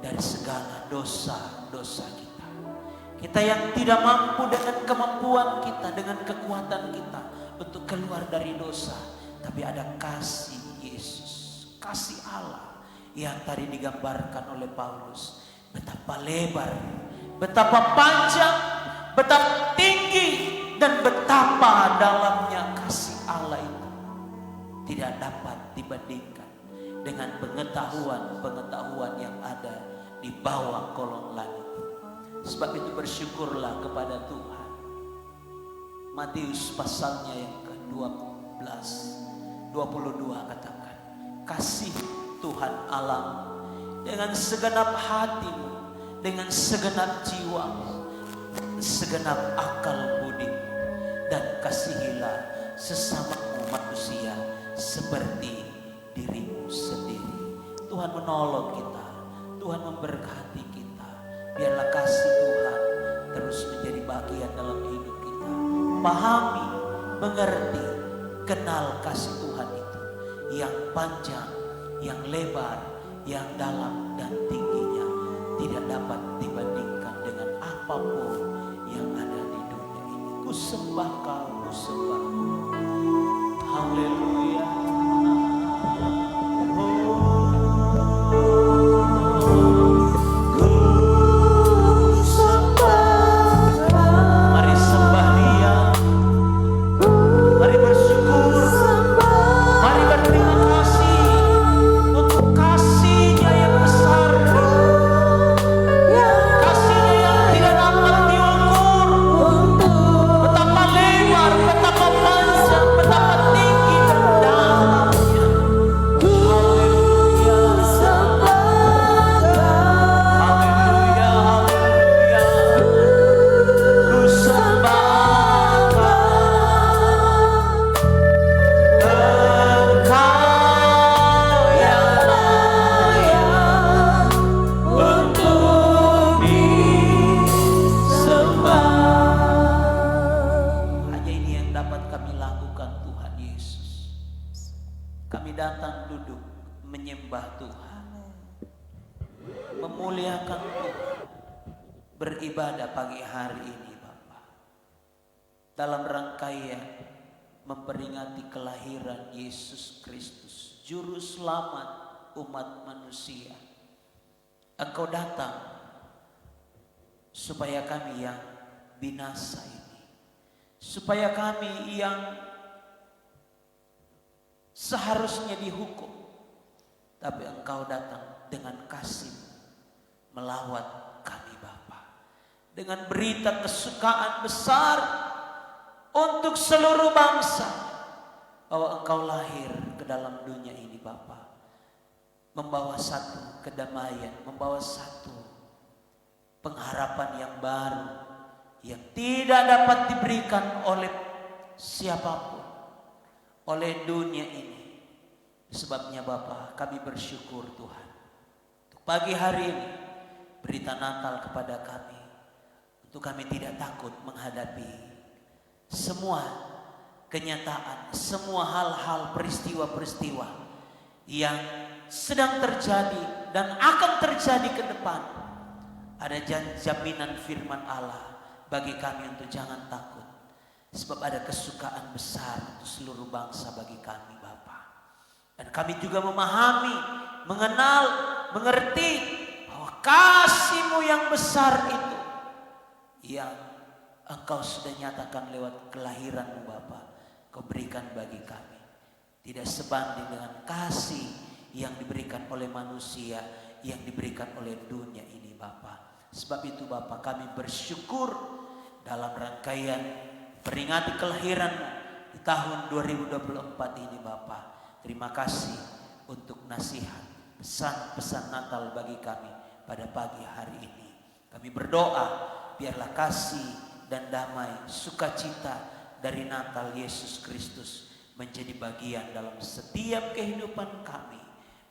dari segala dosa-dosa kita. Kita yang tidak mampu dengan kemampuan kita, dengan kekuatan kita untuk keluar dari dosa, tapi ada kasih Yesus, kasih Allah yang tadi digambarkan oleh Paulus. Betapa lebar, betapa panjang, betapa tinggi, dan betapa dalamnya kasih Allah itu tidak dapat dibandingkan dengan pengetahuan yang ada di bawah kolong langit. Sebab itu bersyukurlah kepada Tuhan. Matius pasalnya yang ke-12, 22 katakan, kasih Tuhan Allah dengan segenap hatimu, dengan segenap jiwamu, segenap akal budimu, dan kasihilah sesamamu manusia seperti dirimu sendiri. Tuhan menolong kita, Tuhan memberkati kita. Biarlah kasih Tuhan terus menjadi bagian dalam hidup kita. Pahami, mengerti, kenal kasih Tuhan itu yang panjang, yang lebar, yang dalam dan tingginya tidak dapat dibandingkan dengan apapun yang ada di dunia ini. Ku sembah Kau, ku sembah. Haleluya. Mari sembah Dia. Mari bersyukur. Mari berterima kasih untuk kasih-Nya yang besar. Kasih-Nya yang tidak dapat diukur. Betapa lebar, betapa panjang, betapa tinggi dan dalamnya. Haleluya. Haleluya, haleluya. Ku sembahkan Engkau yang layak untuk disembah. Hanya ini yang dapat kami lakukan, Tuhan Yesus. Kami datang duduk menyembah Tuhan, memuliakan Tuhan, beribadah pagi hari ini Bapa, dalam rangkaian memperingati kelahiran Yesus Kristus, Juru Selamat umat manusia. Engkau datang supaya kami yang binasa ini, supaya kami yang seharusnya dihukum, tapi Engkau datang dengan kasih melawat kami Bapa, dengan berita kesukaan besar untuk seluruh bangsa bahwa Engkau lahir ke dalam dunia ini Bapa, membawa satu kedamaian, membawa satu pengharapan yang baru yang tidak dapat diberikan oleh siapapun, oleh dunia ini. Sebabnya Bapa, kami bersyukur Tuhan, untuk pagi hari ini berita Natal kepada kami, untuk kami tidak takut menghadapi semua kenyataan, semua hal-hal, peristiwa-peristiwa yang sedang terjadi dan akan terjadi ke depan. Ada jaminan firman Allah bagi kami untuk jangan takut, Sebab ada kesukaan besar untuk seluruh bangsa bagi kami Bapa. Dan kami juga memahami, mengenal, mengerti bahwa kasih-Mu yang besar itu yang Engkau sudah nyatakan lewat kelahiran-Mu Bapa, Kau berikan bagi kami. Tidak sebanding dengan kasih yang diberikan oleh manusia, yang diberikan oleh dunia ini Bapa. Sebab itu Bapa, kami bersyukur dalam rangkaian peringati kelahiran-Mu di tahun 2024 ini Bapa. Terima kasih untuk nasihat, pesan-pesan Natal bagi kami pada pagi hari ini. Kami berdoa biarlah kasih dan damai, sukacita dari Natal Yesus Kristus menjadi bagian dalam setiap kehidupan kami,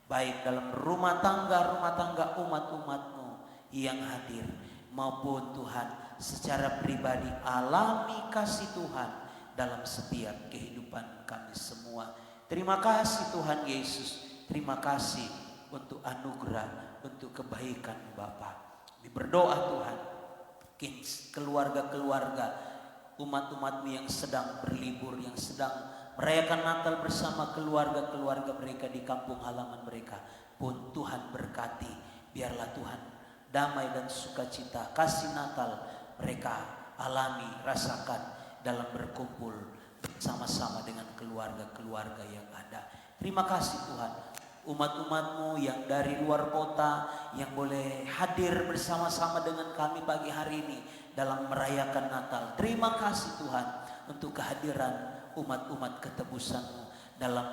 baik dalam rumah tangga umat-umat-Mu yang hadir, maupun Tuhan secara pribadi alami kasih Tuhan dalam setiap kehidupan kami semua. Terima kasih Tuhan Yesus, terima kasih untuk anugerah, untuk kebaikan Bapa. Kami berdoa Tuhan, keluarga-keluarga umat-umat-Mu yang sedang berlibur, yang sedang merayakan Natal bersama keluarga-keluarga mereka di kampung halaman mereka pun Tuhan berkati. Biarlah Tuhan damai dan sukacita, kasih Natal mereka alami, rasakan dalam berkumpul bersama-sama dengan keluarga-keluarga yang ada. Terima kasih Tuhan, umat-umat-Mu yang dari luar kota yang boleh hadir bersama-sama dengan kami pagi hari ini dalam merayakan Natal. Terima kasih Tuhan untuk kehadiran umat-umat ketebusan-Mu dalam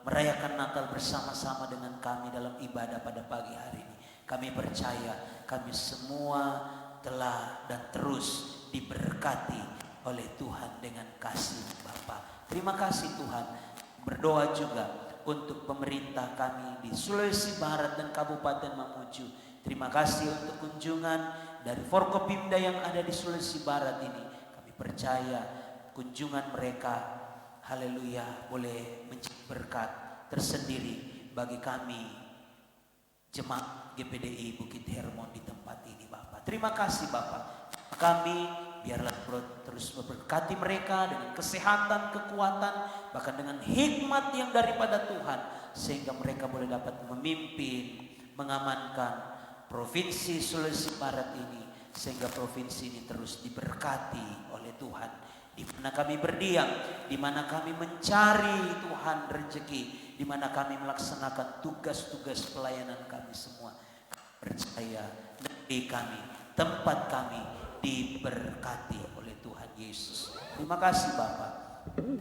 merayakan Natal bersama-sama dengan kami dalam ibadah pada pagi hari ini. Kami percaya kami semua telah dan terus diberkati oleh Tuhan dengan kasih Bapa. Terima kasih Tuhan. Berdoa juga untuk pemerintah kami di Sulawesi Barat dan Kabupaten Mamuju. Terima kasih untuk kunjungan dari Forkopimda yang ada di Sulawesi Barat ini. Kami percaya kunjungan mereka, haleluya, boleh menjadi berkat tersendiri bagi kami jemaat GPDI Bukit Hermon di tempat ini Bapak. Terima kasih Bapak. Kami biarlah terus memberkati mereka dengan kesehatan, kekuatan, bahkan dengan hikmat yang daripada Tuhan, sehingga mereka boleh dapat memimpin, mengamankan Provinsi Sulawesi Barat ini, sehingga provinsi ini terus diberkati oleh Tuhan. Di mana kami berdiam, di mana kami mencari Tuhan rezeki, di mana kami melaksanakan tugas-tugas pelayanan kami semua. Percaya negeri kami, tempat kami diberkati oleh Tuhan Yesus. Terima kasih Bapak,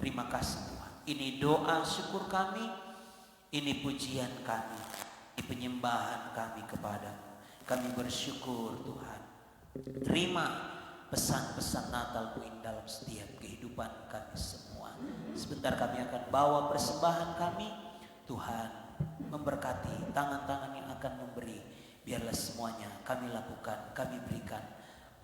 terima kasih Tuhan. Ini doa syukur kami, ini pujian kami, ini penyembahan kami kepadamu. Kami bersyukur Tuhan. Terima pesan-pesan Natal-Mu ini dalam setiap kehidupan kami semua. Sebentar kami akan bawa persembahan kami. Tuhan memberkati tangan-tangan yang akan memberi. Biarlah semuanya kami lakukan, kami berikan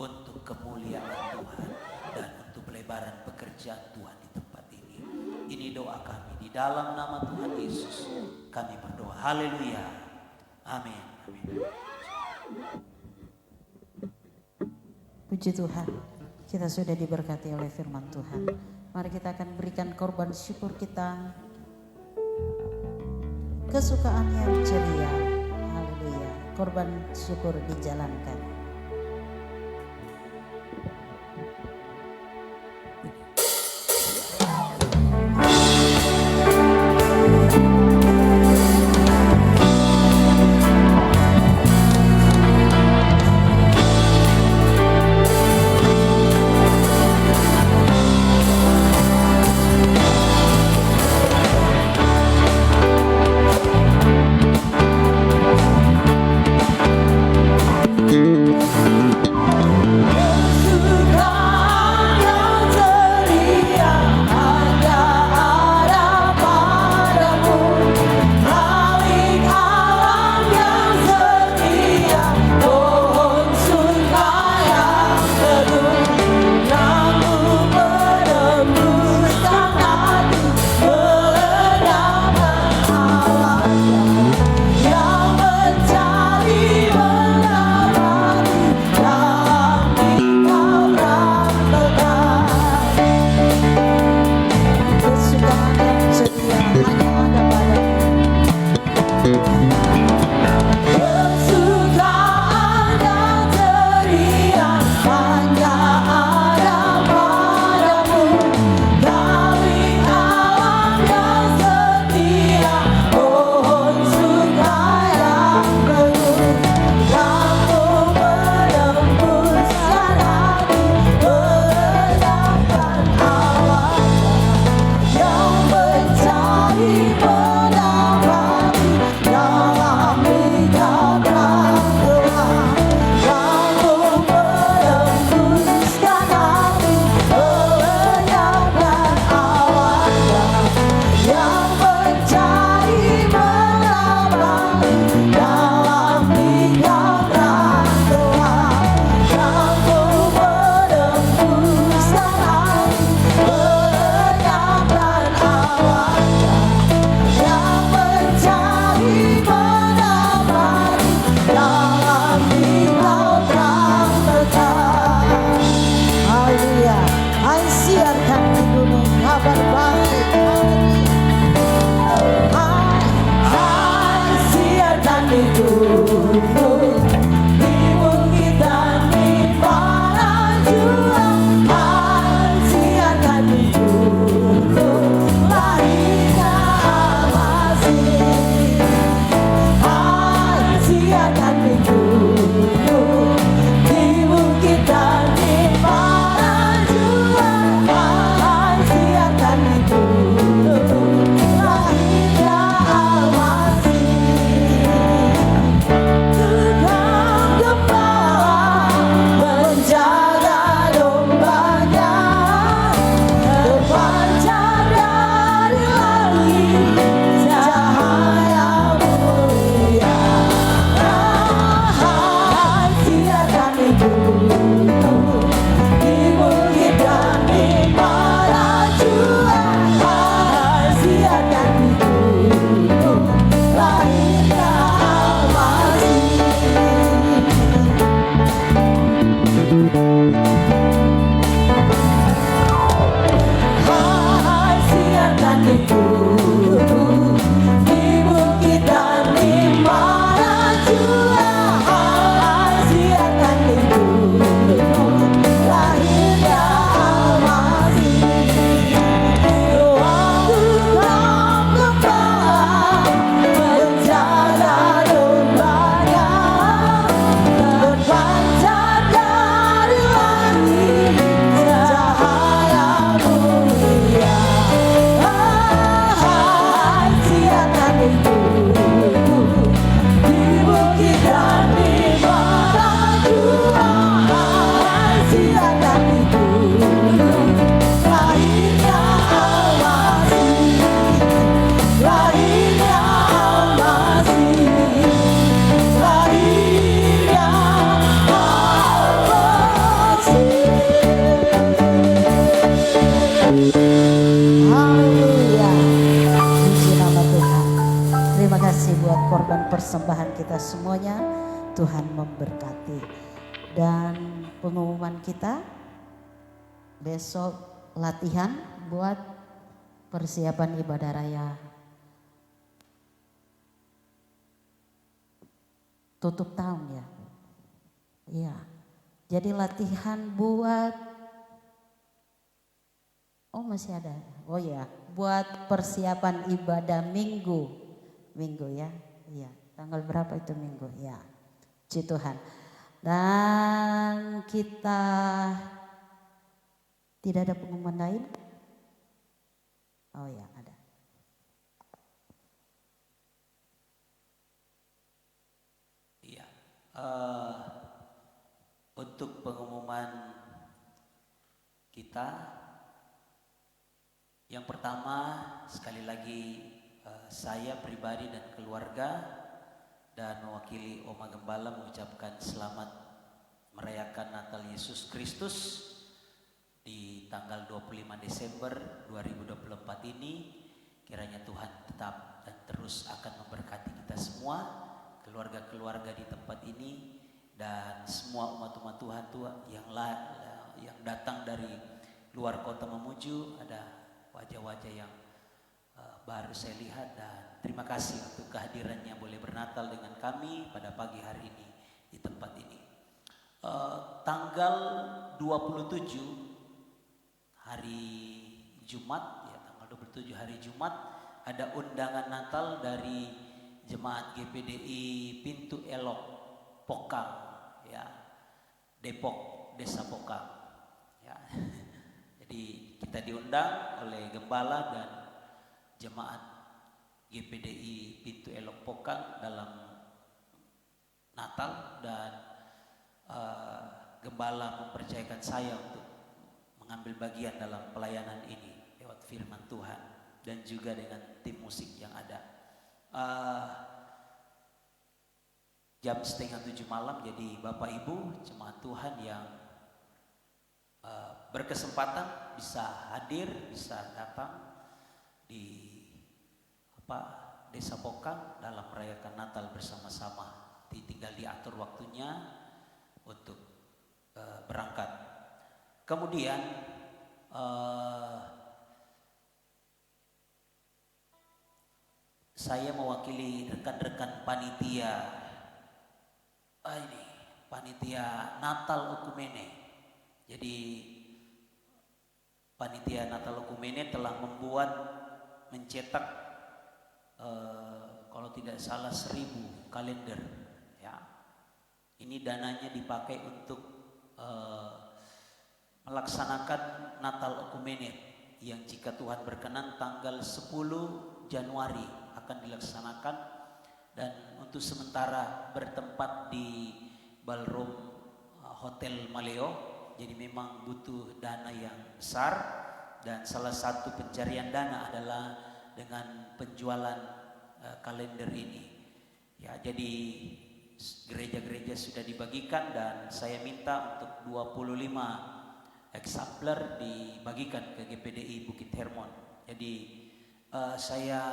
untuk kemuliaan Tuhan dan untuk pelebaran pekerjaan Tuhan di tempat ini. Ini doa kami di dalam nama Tuhan Yesus. Kami berdoa. Haleluya. Amin. Amin. Puji Tuhan, kita sudah diberkati oleh firman Tuhan. Mari kita akan berikan korban syukur kita. Kesukaan yang ceria. Haleluya. Korban syukur dijalankan. Thank you. kabar baik. Hai, siarkan itu di bukit dan di padang jua. Hai, siarkan itu lahirnya Al-Masih. Hai, siarkan itu di bukit dan di padang jua. Hai, siarkan itu lahirnya Al-Masih. Tukang gembala menjaga dombanya, terpancar dari langit cahaya mulia. Hai, siarkan itu di bukit dan di padang jua. Hai, siarkan itu lahirnya Al-Masih. Hai, siarkan itu di bukit dan di padang jua. Hai, siarkan itu lahirnya Al-Masih. Tukang gembala menjaga dombanya, terpancar dari langit cahaya mulia. Hai, siarkan itu di bukit dan di padang jua. Hai, siarkan itu lahirnya Al-Masih. Lahirnya Al-Masih. Lahirnya Al-Masih. Haleluya. Puji nama Tuhan. Terima kasih buat korban persembahan kita semuanya. Tuhan memberkati. Dan pengumuman kita besok latihan buat persiapan ibadah raya tutup tahun ya. Iya. Jadi latihan buat masih ada. Oh ya, buat persiapan ibadah minggu. Minggu ya. Iya. Tanggal berapa itu minggu? Ya. Puji Tuhan. Dan kita tidak ada pengumuman lain. Oh ya, ada. Iya. Untuk pengumuman kita, yang pertama sekali lagi saya pribadi dan keluarga dan mewakili Oma Gembala mengucapkan selamat merayakan Natal Yesus Kristus di tanggal 25 Desember 2024 ini. Kiranya Tuhan tetap dan terus akan memberkati kita semua, keluarga-keluarga di tempat ini, dan semua umat-umat Tuhan yang datang dari luar kota Mamuju. Ada wajah-wajah yang baru saya lihat, dan terima kasih untuk kehadirannya boleh bernatal dengan kami pada pagi hari ini di tempat ini. Tanggal 27 hari Jumat, ya tanggal 27 hari Jumat ada undangan Natal dari Jemaat GPDI Pintu Elok Pokang, ya Depok, Desa Pokang, ya. Jadi kita diundang oleh Gembala dan Jemaat GPDI Pintu Elok Pokang dalam Natal, dan Gembala mempercayakan saya untuk mengambil bagian dalam pelayanan ini lewat firman Tuhan dan juga dengan tim musik yang ada. Jam 6:30 malam, jadi Bapak Ibu jemaat Tuhan yang berkesempatan bisa hadir, bisa datang di Desa Pokang dalam merayakan Natal bersama-sama. Tinggal diatur waktunya untuk berangkat. Kemudian saya mewakili rekan-rekan panitia ini panitia Natal Okumene. Jadi panitia Natal Okumene telah mencetak kalau tidak salah 1000 kalender. Ya, ini dananya dipakai untuk melaksanakan Natal Okumene yang jika Tuhan berkenan tanggal 10 Januari akan dilaksanakan, dan untuk sementara bertempat di Ballroom Hotel Maleo. Jadi memang butuh dana yang besar, dan salah satu pencarian dana adalah dengan penjualan kalender ini. Ya, jadi gereja-gereja sudah dibagikan dan saya minta untuk 25 eksemplar dibagikan ke GPDI Bukit Hermon. Jadi saya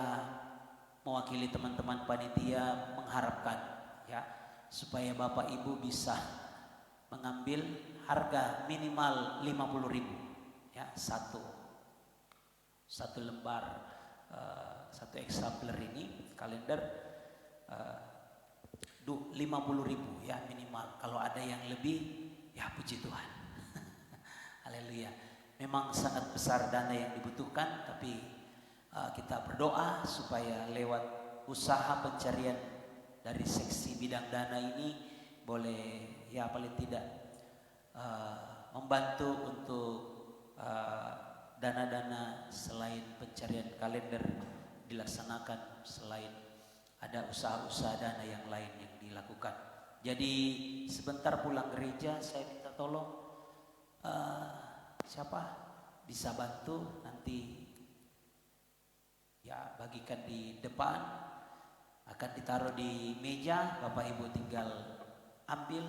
mewakili teman-teman panitia mengharapkan ya supaya Bapak Ibu bisa mengambil harga minimal 50.000 ya satu lembar satu eksemplar ini kalender 50.000 ya minimal. Kalau ada yang lebih ya puji Tuhan. Haleluya. Memang sangat besar dana yang dibutuhkan, tapi kita berdoa supaya lewat usaha pencarian dari seksi bidang dana ini boleh ya paling tidak membantu untuk dana-dana selain pencarian kalender dilaksanakan, selain ada usaha-usaha dana yang lain yang dilakukan. Jadi sebentar pulang gereja saya minta tolong siapa bisa bantu nanti ya bagikan di depan, akan ditaruh di meja, Bapak Ibu tinggal ambil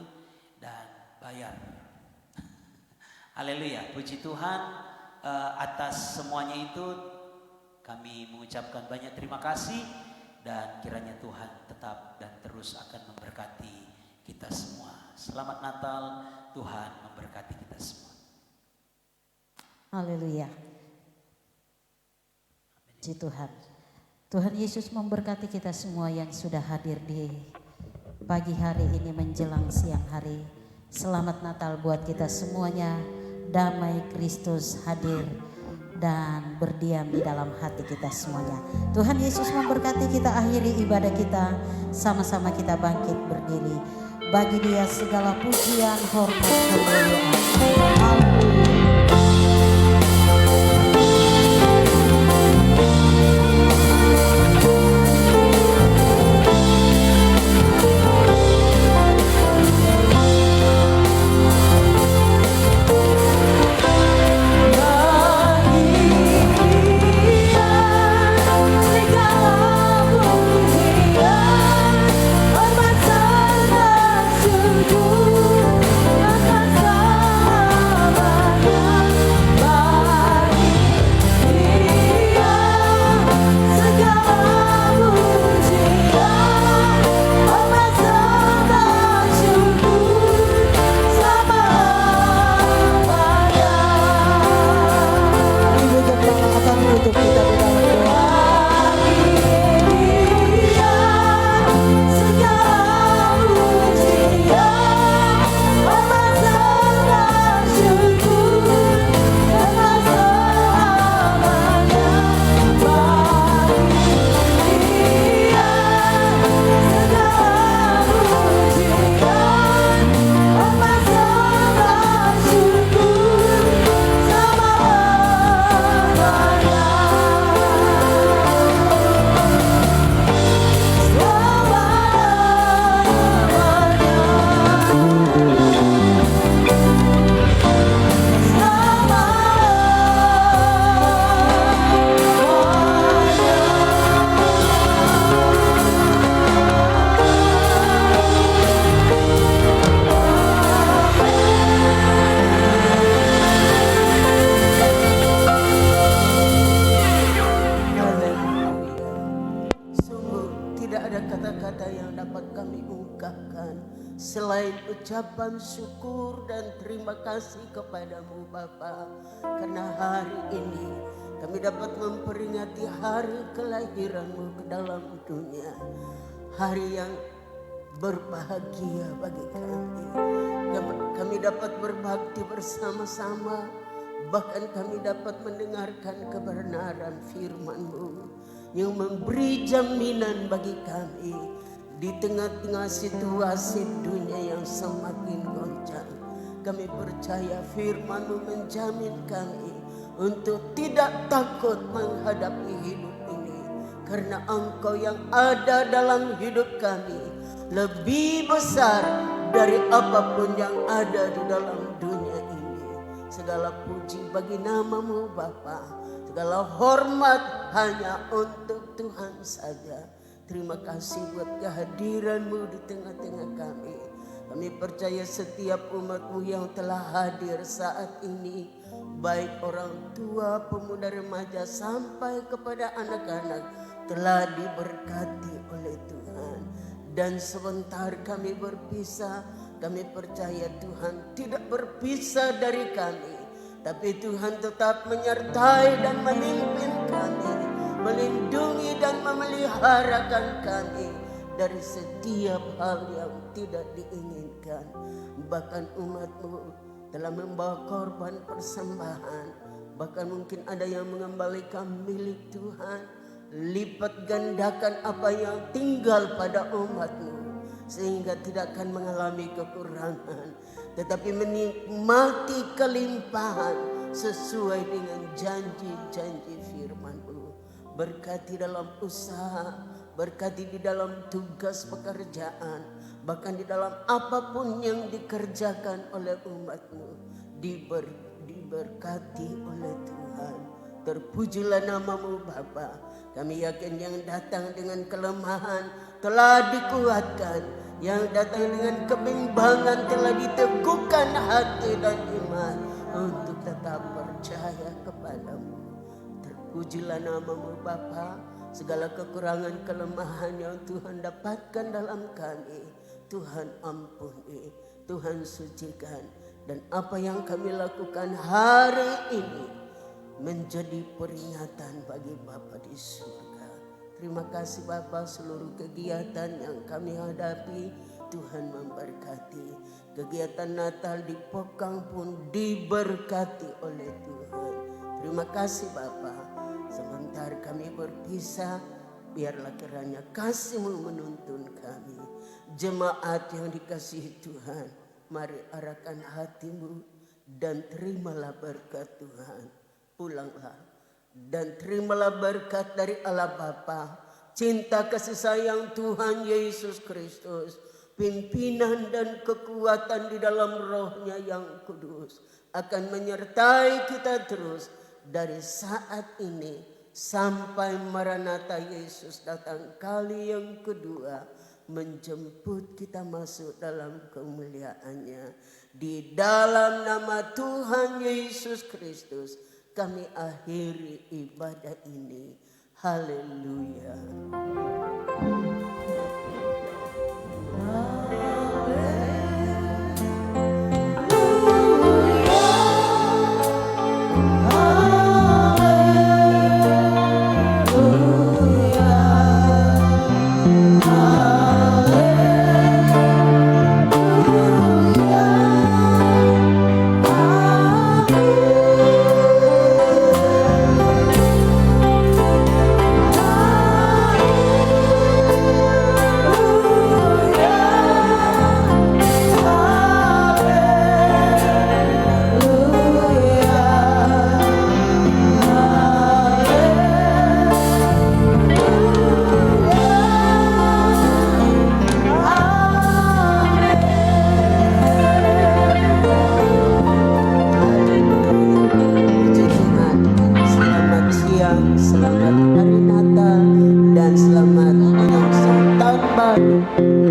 dan bayar. Haleluya, puji Tuhan. Atas semuanya itu kami mengucapkan banyak terima kasih, dan kiranya Tuhan tetap dan terus akan memberkati kita semua. Selamat Natal, Tuhan memberkati kita semua. Haleluya. Puji Tuhan. Tuhan Yesus memberkati kita semua yang sudah hadir di pagi hari ini menjelang siang hari. Selamat Natal buat kita semuanya. Damai Kristus hadir dan berdiam di dalam hati kita semuanya. Tuhan Yesus memberkati. Kita akhiri ibadah kita, sama-sama kita bangkit berdiri. Bagi Dia segala pujian, hormat, kemuliaan. Haleluya. Selain ucapan syukur dan terima kasih kepadamu Bapa, karena hari ini kami dapat memperingati hari kelahiran-Mu ke dalam dunia. Hari yang berbahagia bagi kami. Kami dapat berbakti bersama-sama, bahkan kami dapat mendengarkan kebenaran firman-Mu yang memberi jaminan bagi kami di tengah-tengah situasi dunia yang semakin goncang. Kami percaya firman-Mu menjamin kami untuk tidak takut menghadapi hidup ini, karena Engkau yang ada dalam hidup kami lebih besar dari apapun yang ada di dalam dunia ini. Segala puji bagi nama-Mu Bapa, segala hormat hanya untuk Tuhan saja. Terima kasih buat kehadiran-Mu di tengah-tengah kami. Kami percaya setiap umat-Mu yang telah hadir saat ini, baik orang tua, pemuda, remaja, sampai kepada anak-anak, telah diberkati oleh Tuhan. Dan sebentar kami berpisah, kami percaya Tuhan tidak berpisah dari kami, tapi Tuhan tetap menyertai dan memimpin kami, melindungi dan memeliharakan kami dari setiap hal yang tidak diinginkan. Bahkan umat-Mu telah membawa korban persembahan, bahkan mungkin ada yang mengembalikan milik Tuhan. Lipat gandakan apa yang tinggal pada umat-Mu, sehingga tidak akan mengalami kekurangan, tetapi menikmati kelimpahan sesuai dengan janji-janji firman-Mu. Berkati dalam usaha, berkati di dalam tugas pekerjaan, bahkan di dalam apapun yang dikerjakan oleh umat-Mu, diberkati oleh Tuhan. Terpujilah nama-Mu Bapa. Kami yakin yang datang dengan kelemahan telah dikuatkan, yang datang dengan kebimbangan telah diteguhkan hati dan iman untuk tetap percaya kepadamu. Terpujilah nama-Mu Bapa. Segala kekurangan kelemahan yang Tuhan dapatkan dalam kami, Tuhan ampuni, Tuhan sucikan. Dan apa yang kami lakukan hari ini menjadi peringatan bagi Bapa di surga. Terima kasih Bapa, seluruh kegiatan yang kami hadapi Tuhan memberkati. Kegiatan Natal di Pokang pun diberkati oleh Tuhan. Terima kasih Bapa. Sebentar kami berpisah, biarlah kiranya kasih-Mu menuntun kami. Jemaat yang dikasihi Tuhan, mari arahkan hatimu dan terimalah berkat Tuhan. Pulanglah dan terimalah berkat dari Allah Bapa, cinta kasih sayang Tuhan Yesus Kristus, pimpinan dan kekuatan di dalam Roh-Nya yang kudus akan menyertai kita terus dari saat ini sampai Maranatha Yesus datang kali yang kedua, menjemput kita masuk dalam kemuliaan-Nya. Di dalam nama Tuhan Yesus Kristus kami akhiri ibadah ini. Haleluya. Selamat hari Natal dan selamat menyongsong tahun baru.